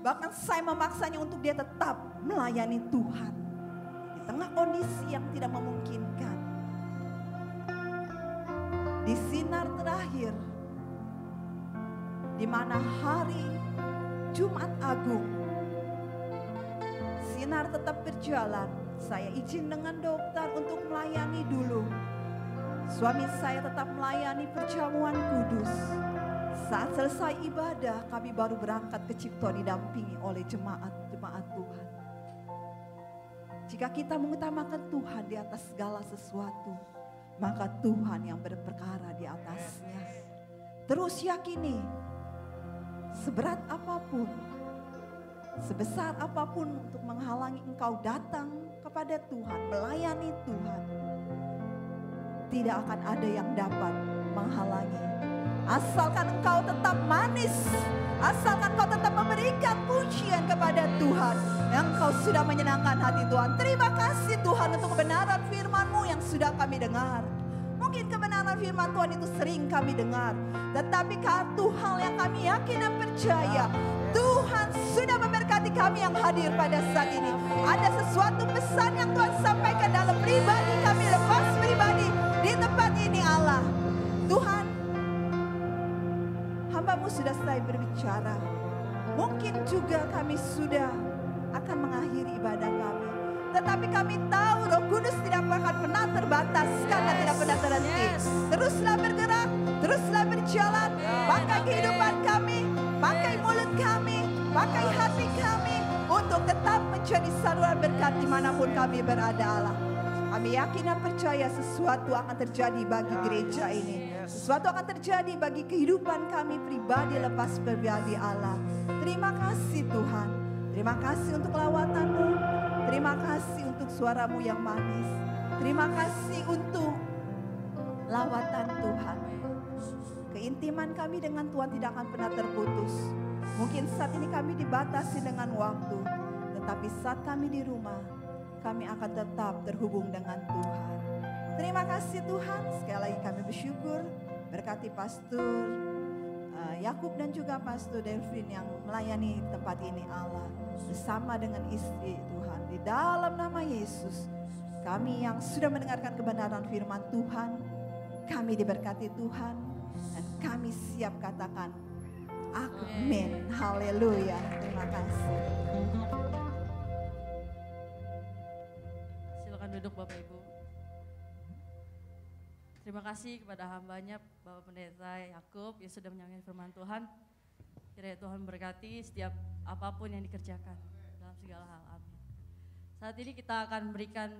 Bahkan saya memaksanya untuk dia tetap melayani Tuhan. Di tengah kondisi yang tidak memungkinkan. Di sinar terakhir, di mana hari Jumat Agung, sinar tetap berjalan. Saya izin dengan dokter untuk melayani dulu. Suami saya tetap melayani perjamuan kudus. Saat selesai ibadah, kami baru berangkat ke Cipto didampingi oleh jemaat-jemaat Tuhan. Jika kita mengutamakan Tuhan di atas segala sesuatu, maka Tuhan yang berperkara di atasnya. Terus yakini, seberat apapun, sebesar apapun untuk menghalangi engkau datang kepada Tuhan, melayani Tuhan, tidak akan ada yang dapat menghalangi. Asalkan engkau tetap manis, asalkan engkau tetap memberikan pujian kepada Tuhan, yang engkau sudah menyenangkan hati Tuhan. Terima kasih Tuhan untuk kebenaran firman-Mu yang sudah kami dengar. Mungkin kebenaran firman Tuhan itu sering kami dengar, tetapi satu hal yang kami yakin dan percaya, Tuhan sudah memberkati kami yang hadir pada saat ini. Ada sesuatu pesan yang Tuhan sampaikan dalam pribadi kami, lepas pribadi di tempat ini Allah. Tuhan, hamba-Mu sudah selesai berbicara. Mungkin juga kami sudah akan mengakhiri ibadah kami. Tetapi kami tahu Roh Kudus tidak akan pernah terbatas dan tidak pernah terhenti. Teruslah bergerak, teruslah berjalan. Pakai kehidupan kami, pakai mulut kami, pakai hati kami untuk tetap menjadi saluran berkat dimanapun kami berada Allah. Kami yakin dan percaya sesuatu akan terjadi bagi gereja ini. Sesuatu akan terjadi bagi kehidupan kami pribadi lepas pribadi Allah. Terima kasih Tuhan. Terima kasih untuk lawatan-Mu. Terima kasih untuk suara-Mu yang manis. Terima kasih untuk lawatan Tuhan. Keintiman kami dengan Tuhan tidak akan pernah terputus. Mungkin saat ini kami dibatasi dengan waktu. Tetapi saat kami di rumah, kami akan tetap terhubung dengan Tuhan. Terima kasih Tuhan. Sekali lagi kami bersyukur. Berkati Pastor Yakub dan juga Pastor Delvin yang melayani tempat ini Allah. Bersama dengan istri Tuhan. Di dalam nama Yesus. Kami yang sudah mendengarkan kebenaran firman Tuhan. Kami diberkati Tuhan. Dan kami siap katakan amin. Haleluya. Terima kasih. Silakan duduk Bapak Ibu. Terima kasih kepada hambanya Bapak Pendeta Yakub yang sudah menyampaikan firman Tuhan. Kiranya Tuhan berkati setiap apapun yang dikerjakan dalam segala hal. Amin. Saat ini kita akan memberikan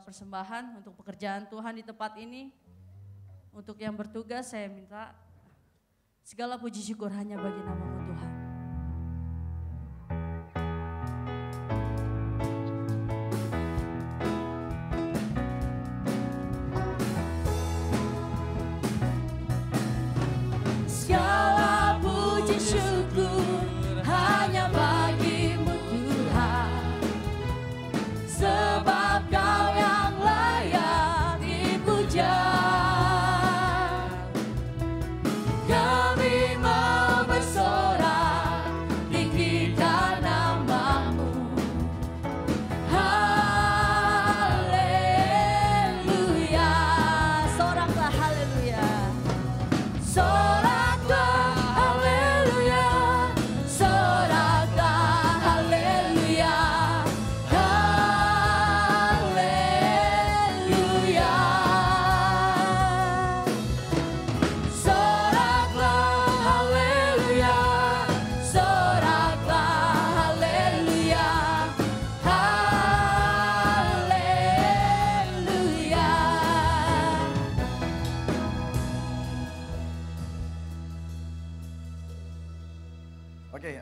persembahan untuk pekerjaan Tuhan di tempat ini. Untuk yang bertugas saya minta segala puji syukur hanya bagi nama-Mu Tuhan. Segala puji syukur hanya bagi-Mu Tuhan, sebab Kau yang layak dipuja. Kami mau bersorak tinggikan nama-Mu. Haleluya. Soraklah haleluya. Soraklah haleluya. Soraklah haleluya. Haleluya. Soraklah haleluya. Soraklah haleluya. Haleluya. Oke,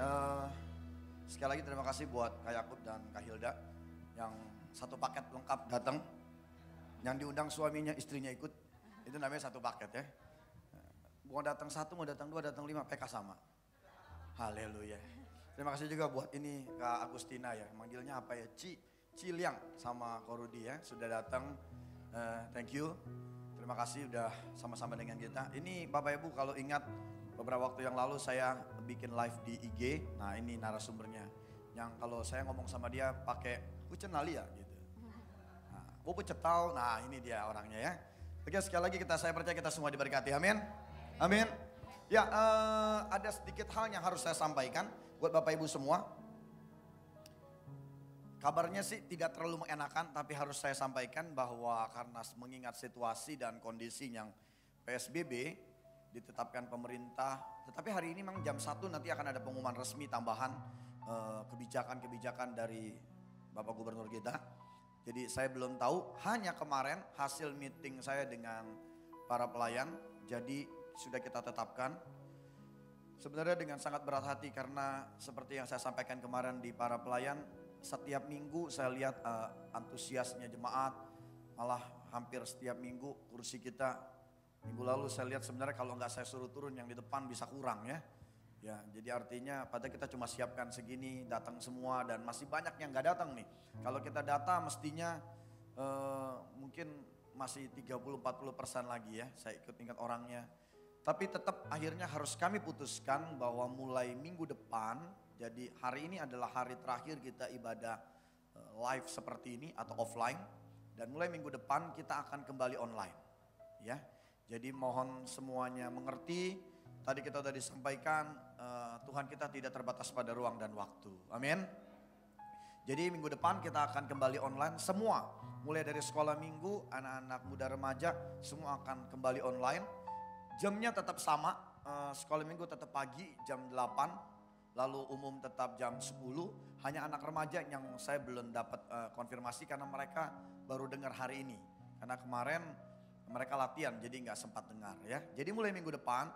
sekali lagi terima kasih buat Kak Yakub dan Kak Hilda yang satu paket lengkap datang. Yang diundang suaminya, istrinya ikut. Itu namanya satu paket ya. Mau datang satu, mau datang dua, datang lima, PK sama. Haleluya. Terima kasih juga buat ini Kak Agustina ya. Manggilnya apa ya? Ciliang sama Korudi ya. Sudah datang. Thank you. Terima kasih udah sama-sama dengan kita. Ini Bapak Ibu kalau ingat beberapa waktu yang lalu saya bikin live di IG. Nah ini narasumbernya. Yang kalau saya ngomong sama dia pakai ucenali ya gitu. Nah, cetau, nah ini dia orangnya ya. Oke sekali lagi saya percaya kita semua diberkati, amin. Amin. Ya ada sedikit hal yang harus saya sampaikan buat Bapak Ibu semua. Kabarnya sih tidak terlalu mengenakan tapi harus saya sampaikan bahwa karena mengingat situasi dan kondisi yang PSBB ditetapkan pemerintah. Tetapi hari ini memang jam 1 nanti akan ada pengumuman resmi tambahan kebijakan-kebijakan dari Bapak Gubernur kita. Jadi saya belum tahu, hanya kemarin hasil meeting saya dengan para pelayan. Jadi sudah kita tetapkan. Sebenarnya dengan sangat berat hati karena seperti yang saya sampaikan kemarin di para pelayan, setiap minggu saya lihat antusiasnya jemaat, malah hampir setiap minggu kursi kita. Minggu lalu saya lihat sebenarnya kalau nggak saya suruh turun yang di depan bisa kurang ya. Ya, jadi artinya pada kita cuma siapkan segini, datang semua dan masih banyak yang nggak datang nih. Kalau kita data mestinya mungkin masih 30-40% lagi ya, saya ikut tingkat orangnya. Tapi tetap akhirnya harus kami putuskan bahwa mulai minggu depan, jadi hari ini adalah hari terakhir kita ibadah live seperti ini atau offline. Dan mulai minggu depan kita akan kembali online ya. Jadi mohon semuanya mengerti, tadi kita sudah disampaikan Tuhan kita tidak terbatas pada ruang dan waktu, amin. Jadi minggu depan kita akan kembali online semua, mulai dari sekolah minggu, anak-anak muda remaja semua akan kembali online. Jamnya tetap sama, sekolah minggu tetap pagi jam 8, lalu umum tetap jam 10. Hanya anak remaja yang saya belum dapat konfirmasi karena mereka baru dengar hari ini. Karena kemarin mereka latihan jadi nggak sempat dengar ya. Jadi mulai minggu depan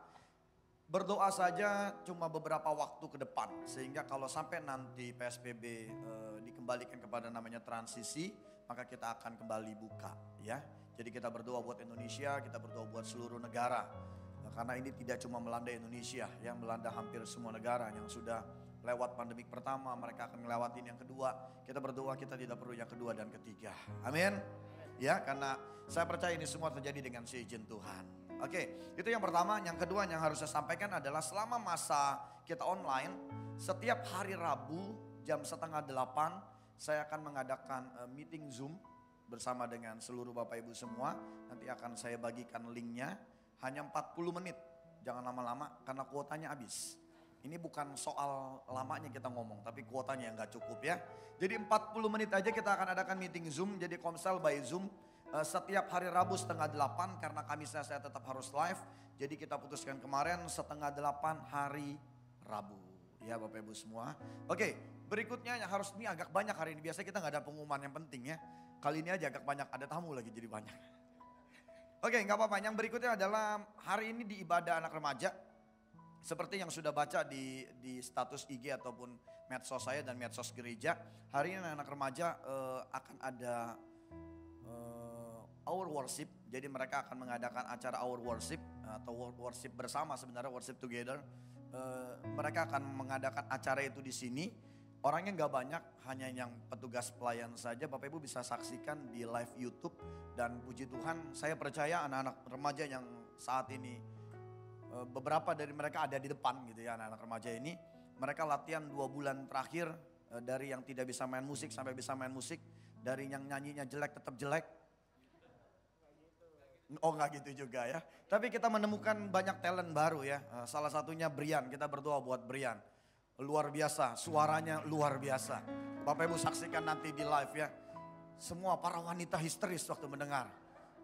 berdoa saja cuma beberapa waktu ke depan. Sehingga kalau sampai nanti PSBB dikembalikan kepada namanya transisi, maka kita akan kembali buka ya. Jadi kita berdoa buat Indonesia, kita berdoa buat seluruh negara. Karena ini tidak cuma melanda Indonesia, yang melanda hampir semua negara yang sudah lewat pandemik pertama, mereka akan ngelewatin yang kedua. Kita berdoa kita tidak perlu yang kedua dan ketiga. Amin. Ya, karena saya percaya ini semua terjadi dengan seizin Tuhan. Oke, itu yang pertama. Yang kedua yang harus saya sampaikan adalah selama masa kita online, setiap hari Rabu jam 7:30 saya akan mengadakan meeting Zoom bersama dengan seluruh Bapak Ibu semua. Nanti akan saya bagikan linknya. Hanya 40 menit, jangan lama-lama karena kuotanya habis. Ini bukan soal lamanya kita ngomong, tapi kuotanya yang gak cukup ya. Jadi 40 menit aja kita akan adakan meeting Zoom, jadi Komsel by Zoom. setiap hari Rabu setengah 8 karena Kamisnya saya tetap harus live. Jadi kita putuskan kemarin setengah 8 hari Rabu. Ya Bapak Ibu semua. Oke, berikutnya yang harus ini agak banyak hari ini. Biasanya kita nggak ada pengumuman yang penting ya. Kali ini aja agak banyak, ada tamu lagi jadi banyak. Oke, nggak apa-apa. Yang berikutnya adalah hari ini di ibadah anak remaja. Seperti yang sudah baca di status IG ataupun medsos saya dan medsos gereja. Hari ini anak remaja akan ada Our Worship. Jadi mereka akan mengadakan acara Our Worship atau worship bersama, sebenarnya worship together. Mereka akan mengadakan acara itu di sini. Orangnya nggak banyak, hanya yang petugas pelayan saja. Bapak Ibu bisa saksikan di live YouTube. Dan puji Tuhan, saya percaya anak-anak remaja yang saat ini beberapa dari mereka ada di depan gitu ya, anak-anak remaja ini. Mereka latihan 2 bulan terakhir, dari yang tidak bisa main musik sampai bisa main musik. Dari yang nyanyinya jelek tetap jelek. Oh enggak gitu juga ya. Tapi kita menemukan banyak talent baru ya. Salah satunya Brian, kita berdoa buat Brian. Luar biasa, suaranya luar biasa. Bapak Ibu saksikan nanti di live ya. Semua para wanita histeris waktu mendengar.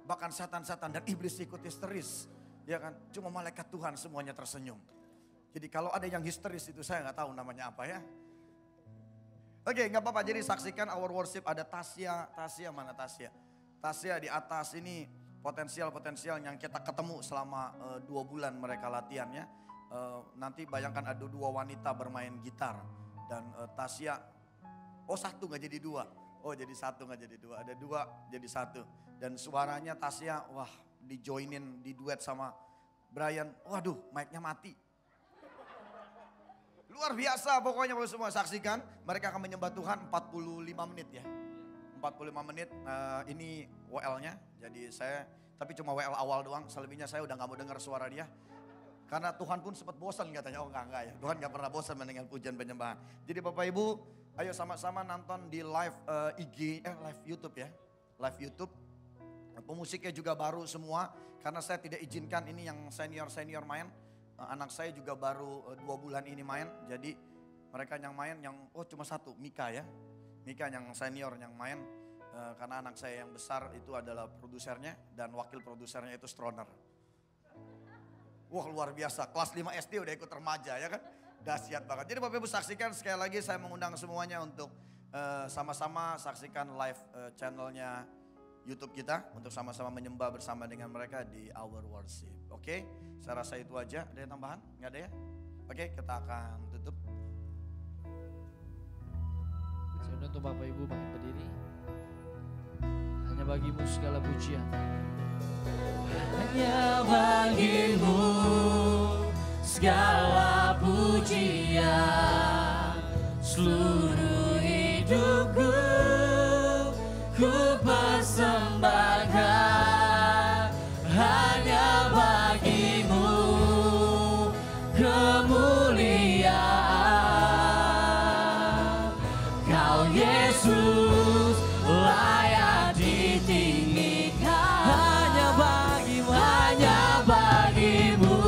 Bahkan setan-setan dan iblis ikut histeris. Ya kan, cuma malaikat Tuhan semuanya tersenyum. Jadi kalau ada yang histeris itu saya nggak tahu namanya apa ya. Oke, nggak apa-apa. Jadi saksikan Our Worship, ada Tasya. Tasya mana Tasya? Tasya di atas ini potensial-potensial yang kita ketemu selama 2 bulan mereka latihannya. Nanti bayangkan ada 2 wanita bermain gitar dan Tasya, oh 1 nggak jadi 2, oh jadi 1 nggak jadi 2, ada 2 jadi 1 dan suaranya Tasya, wah dijoinin di duet sama Brian, waduh mic-nya mati. Luar biasa pokoknya Bapak semua saksikan, mereka akan menyembah Tuhan 45 menit ya. 45 menit ini WL-nya, jadi saya tapi cuma WL awal doang, selebihnya saya udah gak mau dengar suara dia. Karena Tuhan pun sempat bosan katanya, oh enggak ya, Tuhan gak pernah bosan mendengar pujian penyembahan. Jadi Bapak Ibu, ayo sama-sama nonton di live live YouTube ya, live YouTube. Pemusiknya juga baru semua, karena saya tidak izinkan ini yang senior-senior main. Anak saya juga baru 2 bulan ini main, jadi mereka yang main yang, oh cuma 1, Mika ya. Mika yang senior yang main, karena anak saya yang besar itu adalah produsernya dan wakil produsernya itu Stroner. Wah luar biasa, kelas 5 SD udah ikut remaja ya kan, dahsyat banget. Jadi Bapak Ibu saksikan sekali lagi saya mengundang semuanya untuk sama-sama saksikan live channelnya YouTube kita untuk sama-sama menyembah bersama dengan mereka di Our Worship. Oke, saya rasa itu aja. Ada yang tambahan? Nggak ada ya? Oke, kita akan tutup. Sebelum untuk Bapak Ibu bangkit berdiri. Hanya bagimu segala pujian. Hanya bagimu segala pujian. Seluruh hidupku ku persembahkan. Hanya bagimu kemuliaan. Kau Yesus layak ditinggikan. Hanya bagimu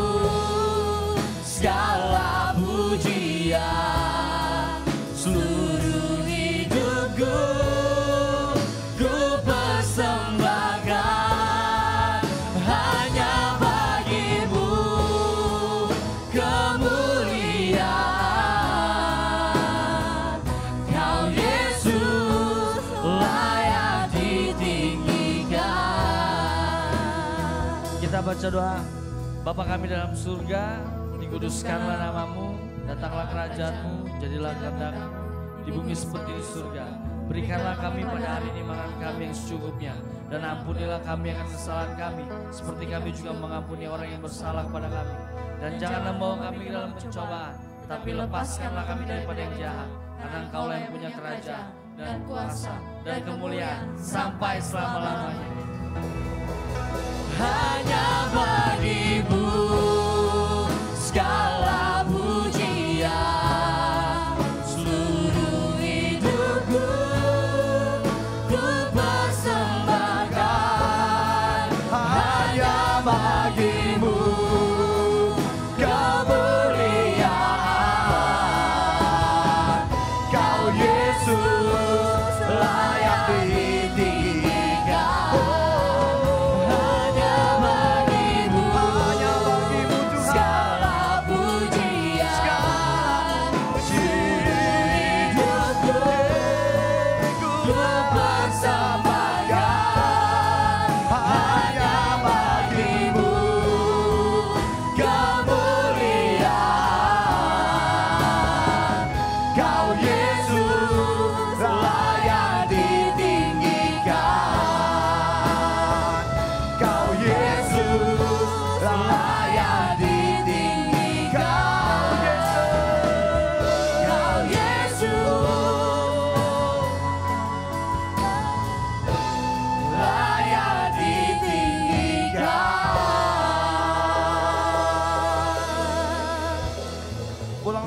segala pujian. Seluruh hidupku ku persembahkan. Hanya bagimu kemuliaan. Kau Yesus layak ditinggikan. Kita baca doa. Bapa kami dalam surga, dikuduskanlah namamu, datanglah kerajaanmu, jadilah kehendakmu di bumi seperti di surga. Berikanlah kami pada hari ini makan kami yang secukupnya, dan ampunilah kami akan kesalahan kami, seperti kami juga mengampuni orang yang bersalah kepada kami. Dan janganlah membawa kami ke dalam pencobaan, tapi lepaskanlah kami daripada yang jahat, karena Engkaulah yang punya kerajaan dan kuasa dan kemuliaan sampai selama-lamanya. Hanya bagimu segala pujian. Seluruh hidupku ku persembahkan. Hanya bagimu kemuliaan. Kau Yesus layak ditinggikan.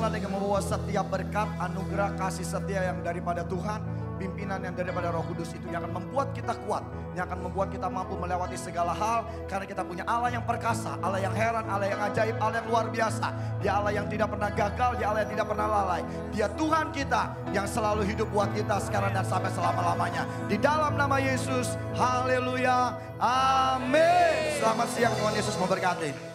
datanglah dengan membawa setiap berkat, anugerah, kasih setia yang daripada Tuhan, pimpinan yang daripada Roh Kudus itu yang akan membuat kita kuat, yang akan membuat kita mampu melewati segala hal, karena kita punya Allah yang perkasa, Allah yang heran, Allah yang ajaib, Allah yang luar biasa. Dia Allah yang tidak pernah gagal, Dia Allah yang tidak pernah lalai. Dia Tuhan kita yang selalu hidup buat kita sekarang dan sampai selama-lamanya. Di dalam nama Yesus, haleluya, amin. Selamat siang, Tuhan Yesus memberkati.